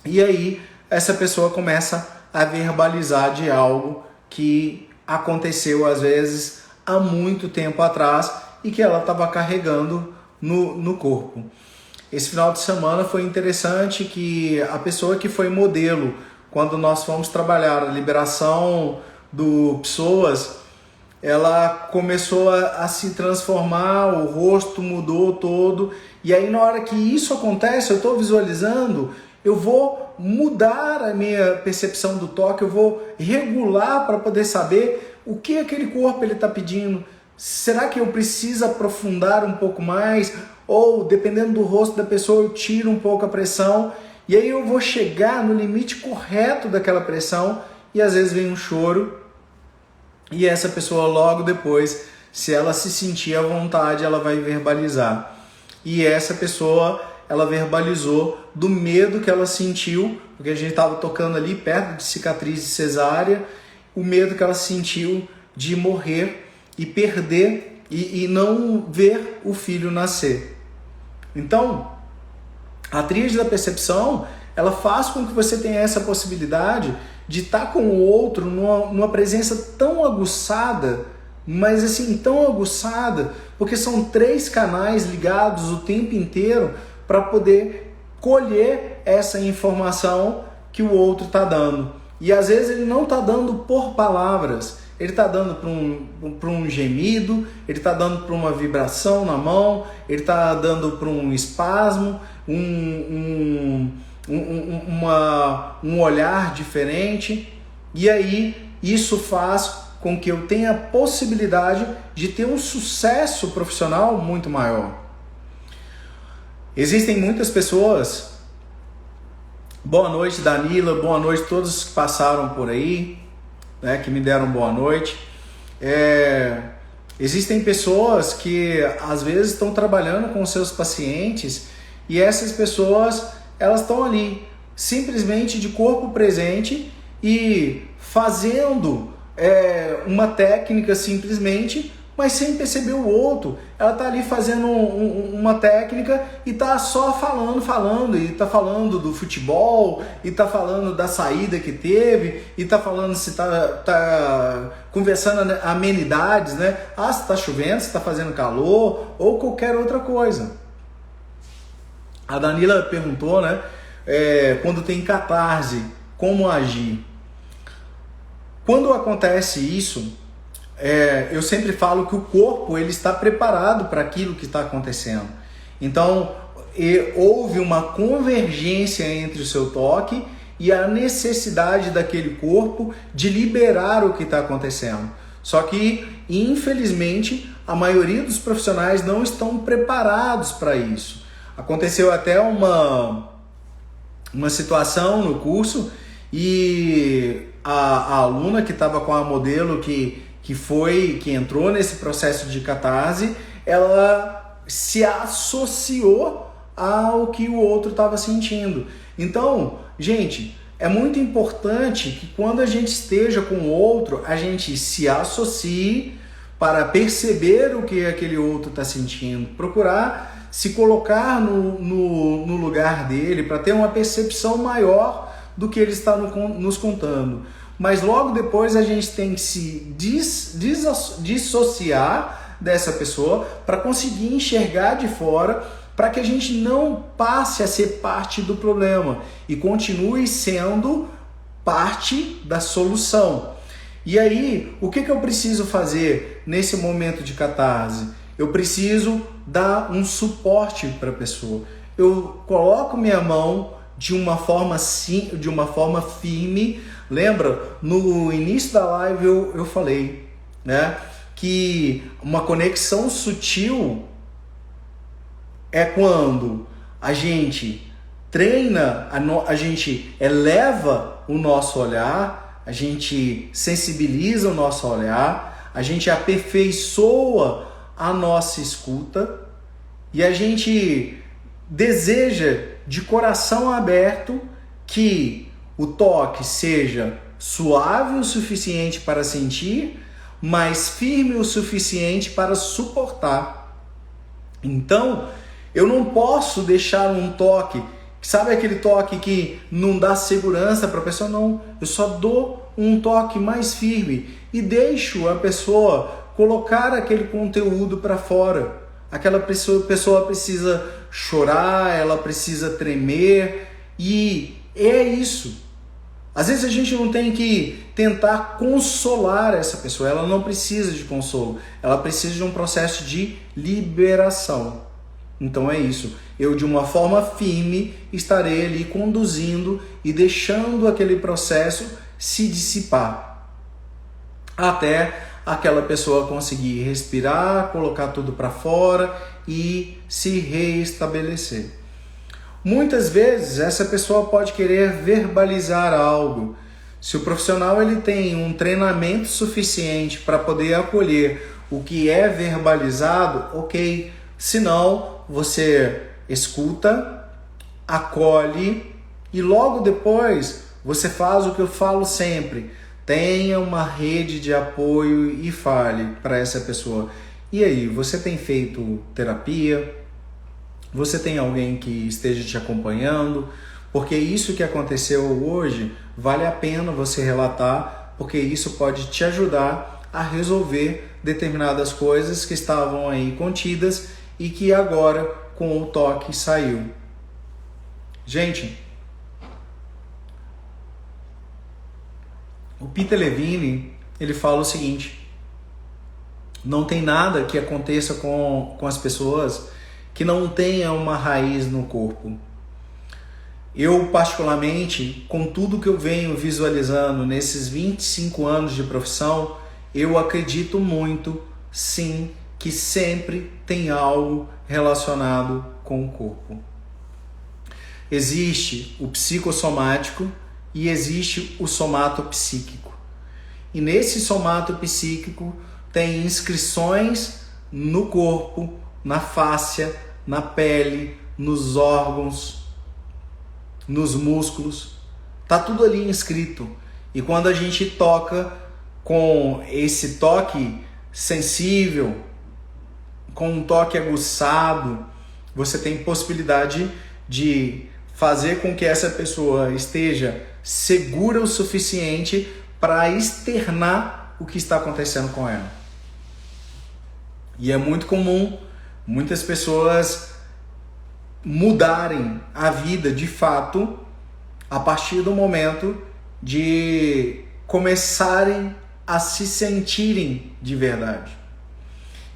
e aí essa pessoa começa a verbalizar de algo que aconteceu às vezes há muito tempo atrás e que ela estava carregando no corpo. Esse final de semana foi interessante que a pessoa que foi modelo, quando nós fomos trabalhar a liberação do psoas, ela começou a se transformar, o rosto mudou todo, e aí na hora que isso acontece, eu estou visualizando, eu vou mudar a minha percepção do toque, eu vou regular para poder saber o que aquele corpo está pedindo. Será que eu preciso aprofundar um pouco mais? Ou, dependendo do rosto da pessoa, eu tiro um pouco a pressão, e aí eu vou chegar no limite correto daquela pressão, e às vezes vem um choro, e essa pessoa logo depois, se ela se sentir à vontade, ela vai verbalizar. E essa pessoa, ela verbalizou do medo que ela sentiu, porque a gente estava tocando ali perto de cicatriz de cesárea, o medo que ela sentiu de morrer e perder e não ver o filho nascer. Então, a tríade da percepção, ela faz com que você tenha essa possibilidade de estar com o outro numa presença tão aguçada, mas assim, tão aguçada, porque são 3 canais ligados o tempo inteiro para poder colher essa informação que o outro está dando. E às vezes ele não está dando por palavras, ele está dando para um gemido, ele está dando para uma vibração na mão, ele está dando para um espasmo, um olhar diferente. E aí isso faz com que eu tenha a possibilidade de ter um sucesso profissional muito maior. Existem muitas pessoas, boa noite Danila, boa noite a todos que passaram por aí. né, que me deram boa noite. Existem pessoas que às vezes estão trabalhando com seus pacientes e essas pessoas, elas estão ali simplesmente de corpo presente e fazendo uma técnica simplesmente, mas sem perceber o outro. Ela está ali fazendo uma técnica e está só falando, e está falando do futebol, e está falando da saída que teve, e está falando se tá conversando amenidades, né? Se está chovendo, se está fazendo calor, ou qualquer outra coisa. A Danila perguntou, né? Quando tem catarse, como agir? Quando acontece isso, eu sempre falo que o corpo ele está preparado para aquilo que está acontecendo. Então, houve uma convergência entre o seu toque e a necessidade daquele corpo de liberar o que está acontecendo. Só que, infelizmente, a maioria dos profissionais não estão preparados para isso. Aconteceu até uma situação no curso e a aluna que estava com a modelo que entrou nesse processo de catarse, ela se associou ao que o outro estava sentindo. Então, gente, é muito importante que quando a gente esteja com o outro, a gente se associe para perceber o que aquele outro está sentindo, procurar se colocar no lugar dele para ter uma percepção maior do que ele está nos contando. Mas logo depois a gente tem que se dissociar dessa pessoa para conseguir enxergar de fora, para que a gente não passe a ser parte do problema e continue sendo parte da solução. E aí, o que eu preciso fazer nesse momento de catarse? Eu preciso dar um suporte para a pessoa. Eu coloco minha mão de uma forma firme. Lembra? No início da live eu falei, né, que uma conexão sutil é quando a gente treina, a gente eleva o nosso olhar, a gente sensibiliza o nosso olhar, a gente aperfeiçoa a nossa escuta e a gente deseja de coração aberto que o toque seja suave o suficiente para sentir, mas firme o suficiente para suportar. Então, eu não posso deixar um toque, sabe aquele toque que não dá segurança para a pessoa? Não, eu só dou um toque mais firme e deixo a pessoa colocar aquele conteúdo para fora. Aquela pessoa precisa chorar, ela precisa tremer e é isso. Às vezes a gente não tem que tentar consolar essa pessoa, ela não precisa de consolo, ela precisa de um processo de liberação. Então é isso, eu de uma forma firme estarei ali conduzindo e deixando aquele processo se dissipar, até aquela pessoa conseguir respirar, colocar tudo para fora e se reestabelecer. Muitas vezes essa pessoa pode querer verbalizar algo. Se o profissional ele tem um treinamento suficiente para poder acolher o que é verbalizado, ok. Se não, você escuta, acolhe e logo depois você faz o que eu falo sempre. Tenha uma rede de apoio e fale para essa pessoa. E aí, você tem feito terapia? Você tem alguém que esteja te acompanhando? Porque isso que aconteceu hoje vale a pena você relatar, porque isso pode te ajudar a resolver determinadas coisas que estavam aí contidas e que agora com o toque saiu. Gente, o Peter Levine, ele fala o seguinte: não tem nada que aconteça com as pessoas que não tenha uma raiz no corpo. Eu, particularmente, com tudo que eu venho visualizando nesses 25 anos de profissão, eu acredito muito, sim, que sempre tem algo relacionado com o corpo. Existe o psicossomático e existe o somatopsíquico. E nesse somato psíquico tem inscrições no corpo, na fáscia, na pele, nos órgãos, nos músculos. Tá tudo ali inscrito. E quando a gente toca com esse toque sensível, com um toque aguçado, você tem possibilidade de fazer com que essa pessoa esteja segura o suficiente para externar o que está acontecendo com ela. E é muito comum muitas pessoas mudarem a vida de fato a partir do momento de começarem a se sentirem de verdade.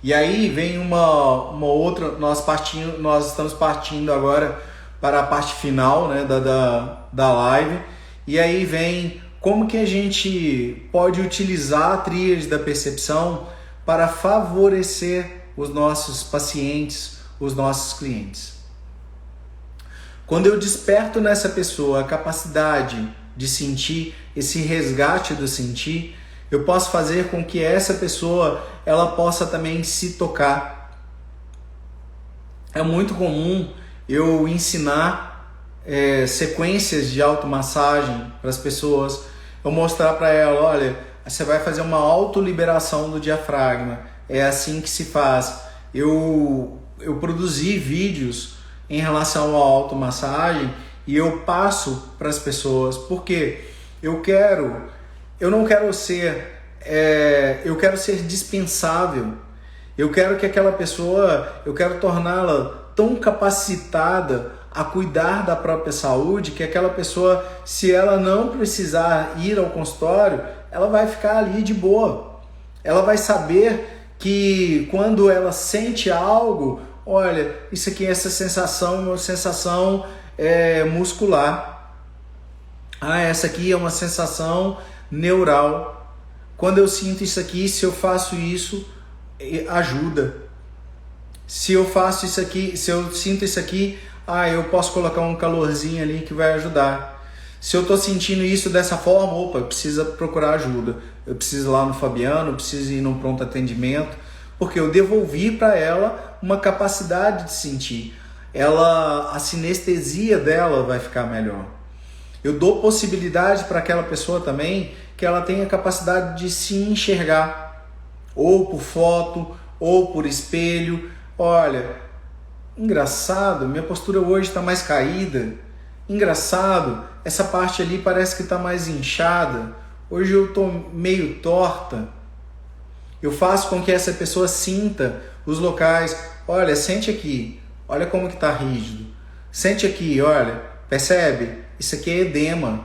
E aí vem uma outra, nós estamos partindo agora para a parte final, né, da live, e aí vem como que a gente pode utilizar a tríade da percepção para favorecer os nossos pacientes, os nossos clientes. Quando eu desperto nessa pessoa a capacidade de sentir, esse resgate do sentir, eu posso fazer com que essa pessoa ela possa também se tocar. É muito comum eu ensinar sequências de automassagem para as pessoas, eu mostrar para ela, olha, você vai fazer uma autoliberação do diafragma, é assim que se faz. Eu produzi vídeos em relação à automassagem e eu passo para as pessoas, porque eu quero ser dispensável. Eu quero que aquela pessoa, eu quero torná-la tão capacitada a cuidar da própria saúde, que aquela pessoa, se ela não precisar ir ao consultório, ela vai ficar ali de boa. Ela vai saber que quando ela sente algo, olha, isso aqui, essa sensação é uma sensação muscular. Essa aqui é uma sensação neural. Quando eu sinto isso aqui, se eu faço isso, ajuda. Se eu faço isso aqui, se eu sinto isso aqui, eu posso colocar um calorzinho ali que vai ajudar. Se eu estou sentindo isso dessa forma, eu preciso procurar ajuda. Eu preciso ir lá no Fabiano, eu preciso ir num pronto atendimento, porque eu devolvi para ela uma capacidade de sentir. A sinestesia dela vai ficar melhor. Eu dou possibilidade para aquela pessoa também que ela tenha capacidade de se enxergar, ou por foto, ou por espelho. Olha, engraçado, minha postura hoje está mais caída. Engraçado, essa parte ali parece que está mais inchada. Hoje eu estou meio torta. Eu faço com que essa pessoa sinta os locais. Olha, sente aqui. Olha como que está rígido. Sente aqui, olha. Percebe? Isso aqui é edema.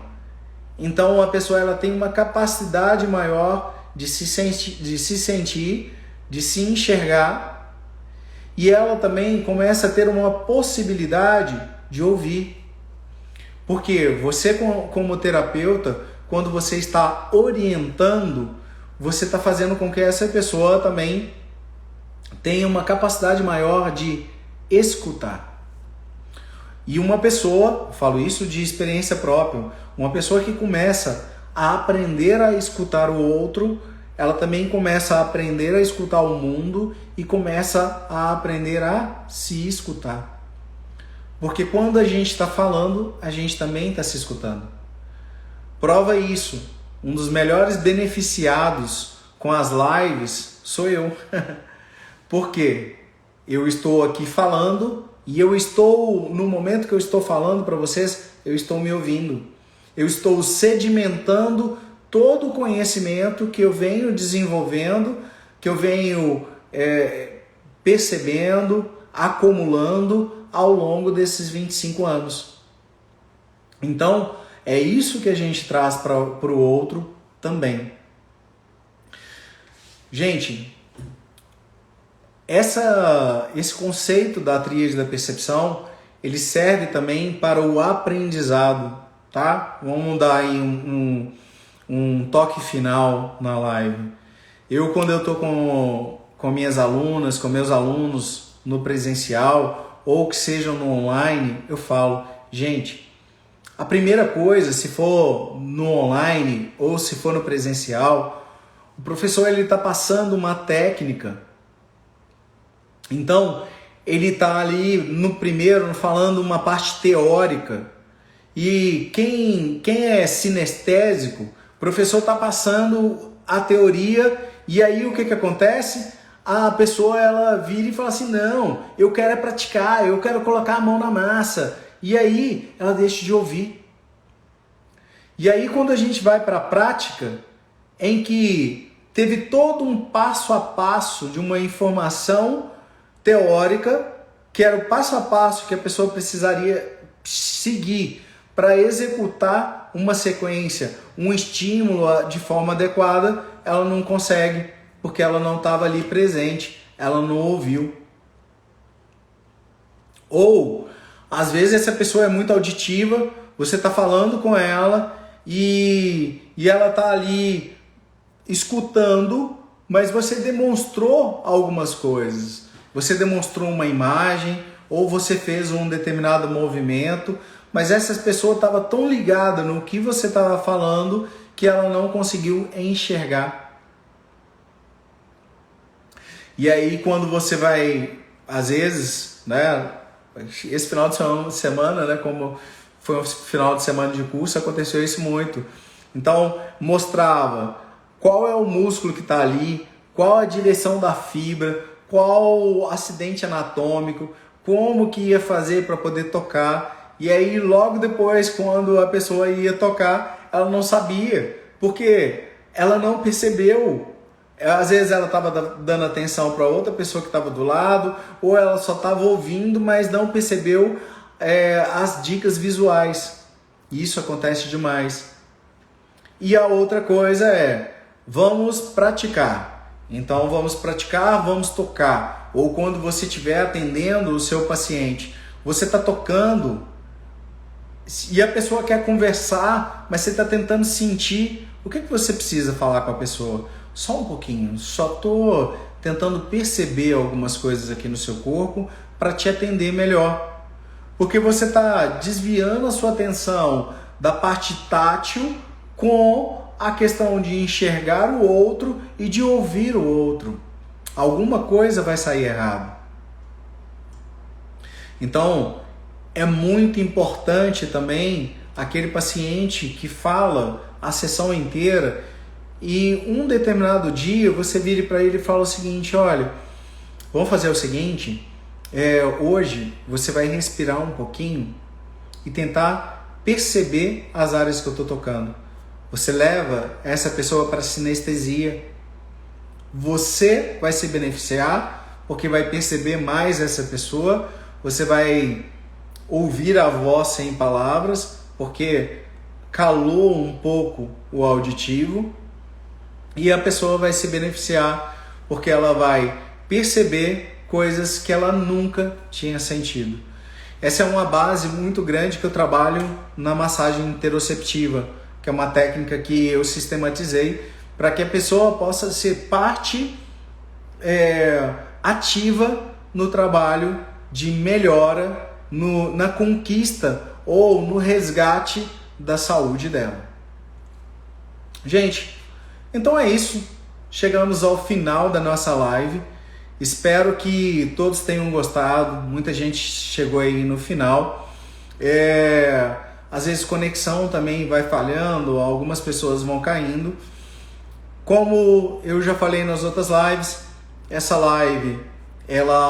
Então a pessoa ela tem uma capacidade maior de se sentir, de se enxergar. E ela também começa a ter uma possibilidade de ouvir. Porque você, como terapeuta, quando você está orientando, você está fazendo com que essa pessoa também tenha uma capacidade maior de escutar. E uma pessoa, falo isso de experiência própria, uma pessoa que começa a aprender a escutar o outro, ela também começa a aprender a escutar o mundo e começa a aprender a se escutar. Porque quando a gente está falando, a gente também está se escutando. Prova isso. Um dos melhores beneficiados com as lives sou eu. Por quê? Eu estou aqui falando e eu estou, no momento que eu estou falando para vocês, eu estou me ouvindo. Eu estou sedimentando todo o conhecimento que eu venho desenvolvendo, que eu venho percebendo, acumulando ao longo desses 25 anos. Então, é isso que a gente traz para o outro também. Gente, esse conceito da tríade da percepção, ele serve também para o aprendizado, tá? Vamos dar aí um toque final na live. Quando eu estou com minhas alunas, com meus alunos no presencial, ou que sejam no online, eu falo, gente, A primeira coisa, se for no online ou se for no presencial, o professor ele está passando uma técnica. Então, ele está ali no primeiro falando uma parte teórica. E quem é sinestésico, o professor está passando a teoria e aí o que acontece? A pessoa ela vira e fala assim, não, eu quero é praticar, eu quero colocar a mão na massa. E aí ela deixa de ouvir. E aí quando a gente vai para a prática, em que teve todo um passo a passo de uma informação teórica, que era o passo a passo que a pessoa precisaria seguir para executar uma sequência, um estímulo de forma adequada, ela não consegue, porque ela não estava ali presente, ela não ouviu. Ou, às vezes, essa pessoa é muito auditiva, você está falando com ela e ela está ali escutando, mas você demonstrou algumas coisas. Você demonstrou uma imagem ou você fez um determinado movimento, mas essa pessoa estava tão ligada no que você estava falando que ela não conseguiu enxergar. E aí quando você vai, às vezes, né, esse final de semana, né, como foi um final de semana de curso, aconteceu isso muito. Então mostrava qual é o músculo que está ali, qual a direção da fibra, qual o acidente anatômico, como que ia fazer para poder tocar. E aí logo depois, quando a pessoa ia tocar, ela não sabia, porque ela não percebeu. Às vezes ela estava dando atenção para outra pessoa que estava do lado, ou ela só estava ouvindo, mas não percebeu as dicas visuais. Isso acontece demais. E a outra coisa é, vamos praticar. Então vamos praticar, vamos tocar. Ou quando você estiver atendendo o seu paciente, você está tocando e a pessoa quer conversar, mas você está tentando sentir o que você precisa falar com a pessoa. Só um pouquinho, só estou tentando perceber algumas coisas aqui no seu corpo para te atender melhor. Porque você está desviando a sua atenção da parte tátil com a questão de enxergar o outro e de ouvir o outro. Alguma coisa vai sair errado. Então, é muito importante também aquele paciente que fala a sessão inteira e um determinado dia você vire para ele e fala o seguinte, olha, vamos fazer o seguinte, hoje você vai respirar um pouquinho e tentar perceber as áreas que eu estou tocando. Você leva essa pessoa para sinestesia. Você vai se beneficiar porque vai perceber mais essa pessoa. Você vai ouvir a voz sem palavras porque calou um pouco o auditivo. E a pessoa vai se beneficiar porque ela vai perceber coisas que ela nunca tinha sentido. Essa é uma base muito grande que eu trabalho na massagem interoceptiva, que é uma técnica que eu sistematizei para que a pessoa possa ser parte ativa no trabalho de melhora, na conquista ou no resgate da saúde dela. Gente, então é isso. Chegamos ao final da nossa live. Espero que todos tenham gostado. Muita gente chegou aí no final. Às vezes conexão também vai falhando, algumas pessoas vão caindo. Como eu já falei nas outras lives, essa live,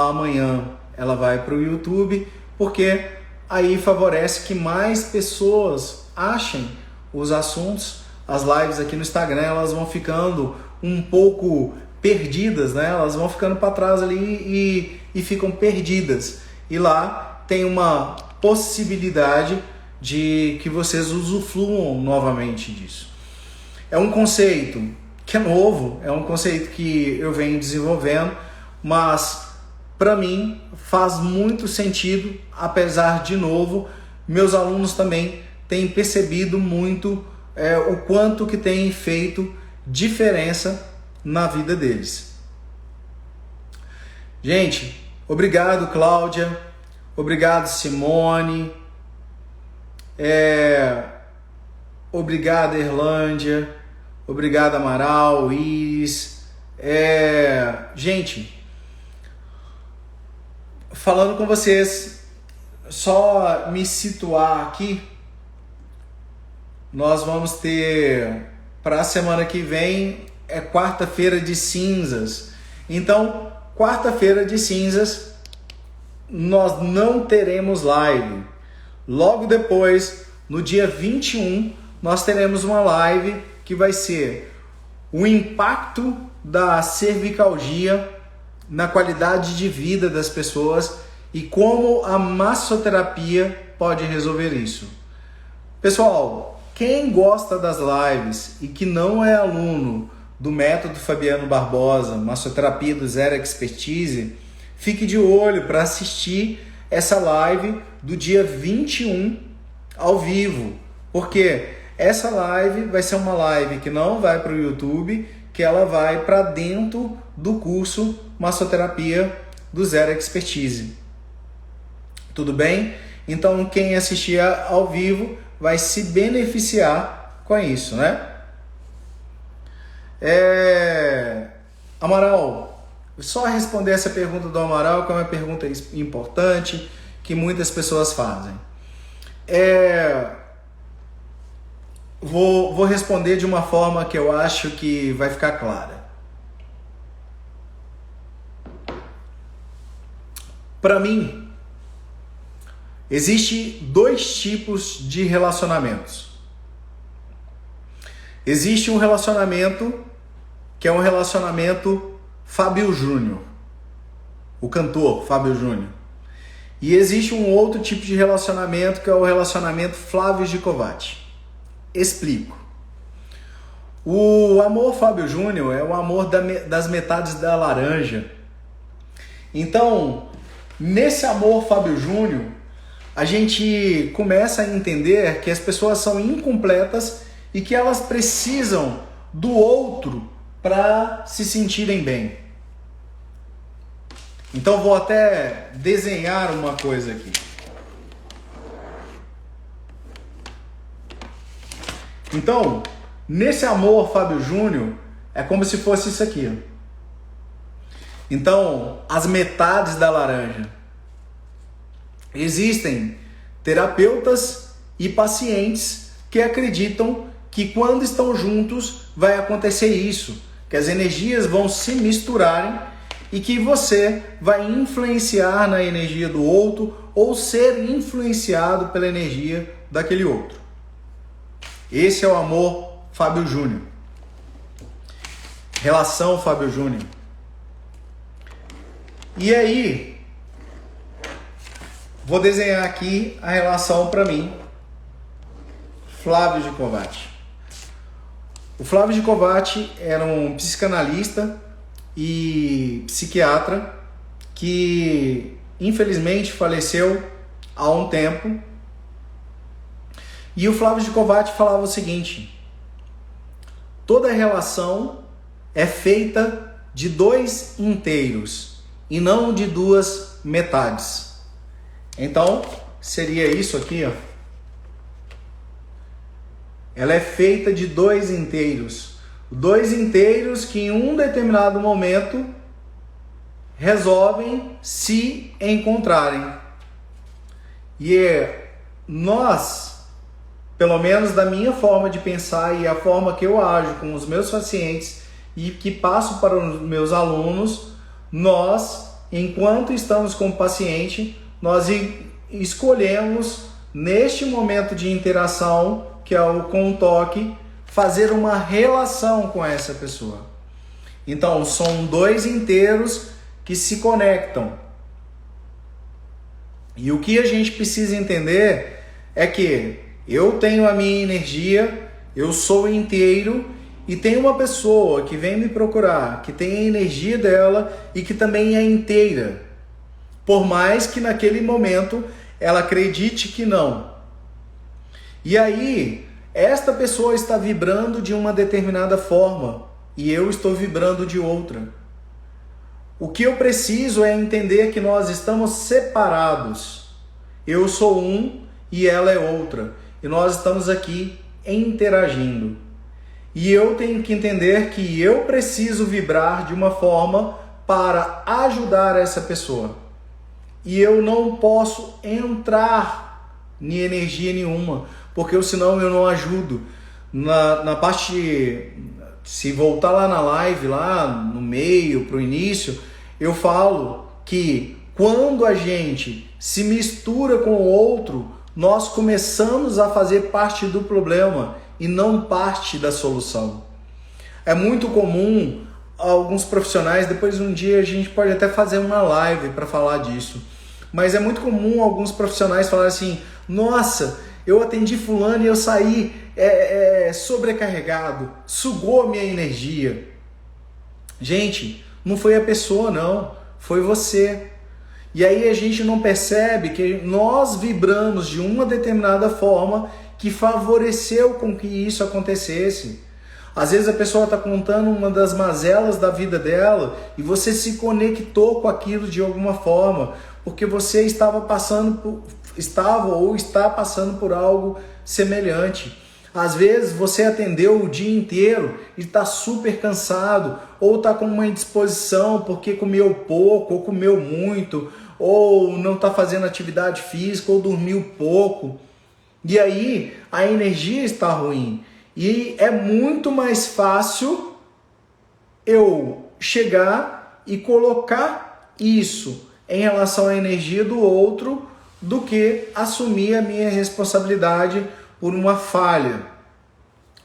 amanhã, ela vai para o YouTube, porque aí favorece que mais pessoas achem os assuntos. As lives aqui no Instagram, elas vão ficando um pouco perdidas, né? Elas vão ficando para trás ali e ficam perdidas. E lá tem uma possibilidade de que vocês usufruam novamente disso. É um conceito que é novo, é um conceito que eu venho desenvolvendo, mas para mim faz muito sentido, apesar de novo, meus alunos também têm percebido muito o quanto que tem feito diferença na vida deles. Gente, obrigado Cláudia, obrigado Simone, Obrigado, Erlândia. Obrigado, Amaral, Iris. Gente, falando com vocês, só me situar aqui, nós vamos ter, para a semana que vem, quarta-feira de cinzas. Então, quarta-feira de cinzas, nós não teremos live. Logo depois, no dia 21, nós teremos uma live que vai ser o impacto da cervicalgia na qualidade de vida das pessoas e como a massoterapia pode resolver isso. Pessoal, quem gosta das lives e que não é aluno do método Fabiano Barbosa, massoterapia do Zero Expertise, fique de olho para assistir essa live do dia 21 ao vivo, porque essa live vai ser uma live que não vai para o YouTube, que ela vai para dentro do curso Massoterapia do Zero Expertise. Tudo bem? Então quem assistir ao vivo vai se beneficiar com isso, né? Amaral, só responder essa pergunta do Amaral, que é uma pergunta importante que muitas pessoas fazem. Vou responder de uma forma que eu acho que vai ficar clara. Para mim, existe dois tipos de relacionamentos. Existe um relacionamento que é um relacionamento Fábio Júnior, o cantor Fábio Júnior. E existe um outro tipo de relacionamento que é o relacionamento Flávio Gicovati. Explico. O amor Fábio Júnior é o amor das metades da laranja. Então, nesse amor Fábio Júnior, a gente começa a entender que as pessoas são incompletas e que elas precisam do outro para se sentirem bem. Então vou até desenhar uma coisa aqui. Então, nesse amor Fábio Júnior, é como se fosse isso aqui. Então, as metades da laranja. Existem terapeutas e pacientes que acreditam que quando estão juntos vai acontecer isso, que as energias vão se misturarem e que você vai influenciar na energia do outro ou ser influenciado pela energia daquele outro. Esse é o amor Fábio Júnior. Relação Fábio Júnior. E aí, vou desenhar aqui a relação para mim, Flávio Gicovati. O Flávio Gicovati era um psicanalista e psiquiatra que infelizmente faleceu há um tempo. E o Flávio Gicovati falava o seguinte: toda relação é feita de dois inteiros e não de duas metades. Então, seria isso aqui, ó. Ela é feita de dois inteiros. Dois inteiros que em um determinado momento resolvem se encontrarem. E nós, pelo menos da minha forma de pensar e a forma que eu ajo com os meus pacientes e que passo para os meus alunos, nós, enquanto estamos com o paciente, nós escolhemos neste momento de interação, que é o com o toque, fazer uma relação com essa pessoa. Então, são dois inteiros que se conectam. E o que a gente precisa entender é que eu tenho a minha energia, eu sou inteiro, e tem uma pessoa que vem me procurar, que tem a energia dela e que também é inteira. Por mais que naquele momento ela acredite que não. E aí, esta pessoa está vibrando de uma determinada forma e eu estou vibrando de outra. O que eu preciso é entender que nós estamos separados. Eu sou um e ela é outra. e nós estamos aqui interagindo. E eu tenho que entender que eu preciso vibrar de uma forma para ajudar essa pessoa. E eu não posso entrar em energia nenhuma, porque senão eu não ajudo. Na parte, se voltar lá na live, lá no meio, para o início, eu falo que quando a gente se mistura com o outro, nós começamos a fazer parte do problema e não parte da solução. É muito comum alguns profissionais, depois um dia a gente pode até fazer uma live para falar disso, mas é muito comum alguns profissionais falarem assim: nossa, eu atendi fulano e eu saí sobrecarregado, sugou minha energia. Gente, não foi a pessoa não, foi você. E aí a gente não percebe que nós vibramos de uma determinada forma que favoreceu com que isso acontecesse. Às vezes a pessoa está contando uma das mazelas da vida dela e você se conectou com aquilo de alguma forma, porque você está passando por algo semelhante. Às vezes você atendeu o dia inteiro e está super cansado, ou está com uma indisposição porque comeu pouco, ou comeu muito, ou não está fazendo atividade física, ou dormiu pouco. E aí a energia está ruim. E é muito mais fácil eu chegar e colocar isso em relação à energia do outro do que assumir a minha responsabilidade por uma falha.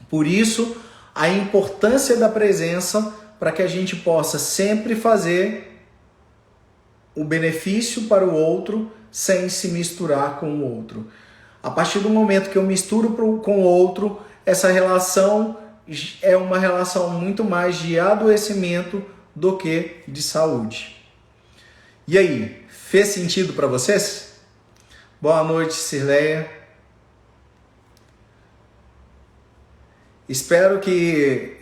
Por isso, a importância da presença para que a gente possa sempre fazer o benefício para o outro sem se misturar com o outro. A partir do momento que eu misturo com o outro, essa relação é uma relação muito mais de adoecimento do que de saúde. E aí, fez sentido para vocês? Boa noite, Cirleia. Espero que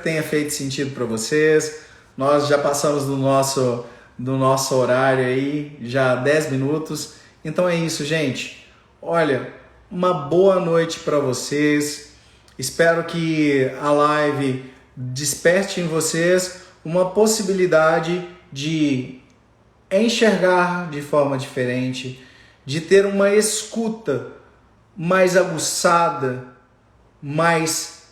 tenha feito sentido para vocês. Nós já passamos do nosso horário aí, já 10 minutos. Então é isso, gente. Olha, uma boa noite para vocês. Espero que a live desperte em vocês uma possibilidade de enxergar de forma diferente, de ter uma escuta mais aguçada, mais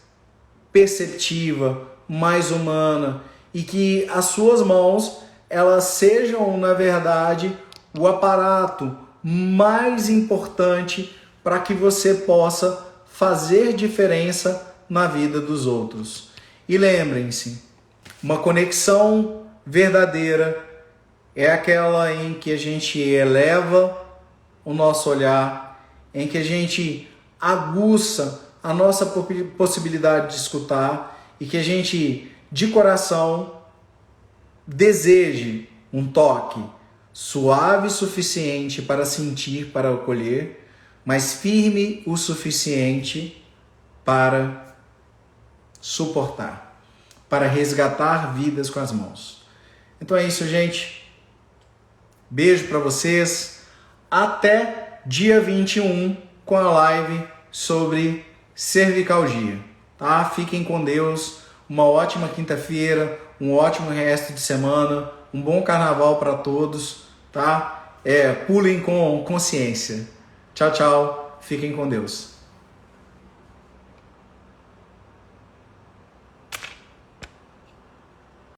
perceptiva, mais humana, e que as suas mãos, elas sejam, na verdade, o aparato mais importante para que você possa fazer diferença na vida dos outros. E lembrem-se, uma conexão verdadeira é aquela em que a gente eleva o nosso olhar, em que a gente aguça a nossa possibilidade de escutar e que a gente, de coração, deseje um toque suave o suficiente para sentir, para acolher, mas firme o suficiente para suportar, para resgatar vidas com as mãos. Então é isso, gente. Beijo para vocês. Até dia 21 com a live sobre cervicalgia, tá? Fiquem com Deus, uma ótima quinta-feira, um ótimo resto de semana, um bom carnaval para todos, tá? Pulem com consciência. Tchau, tchau, fiquem com Deus.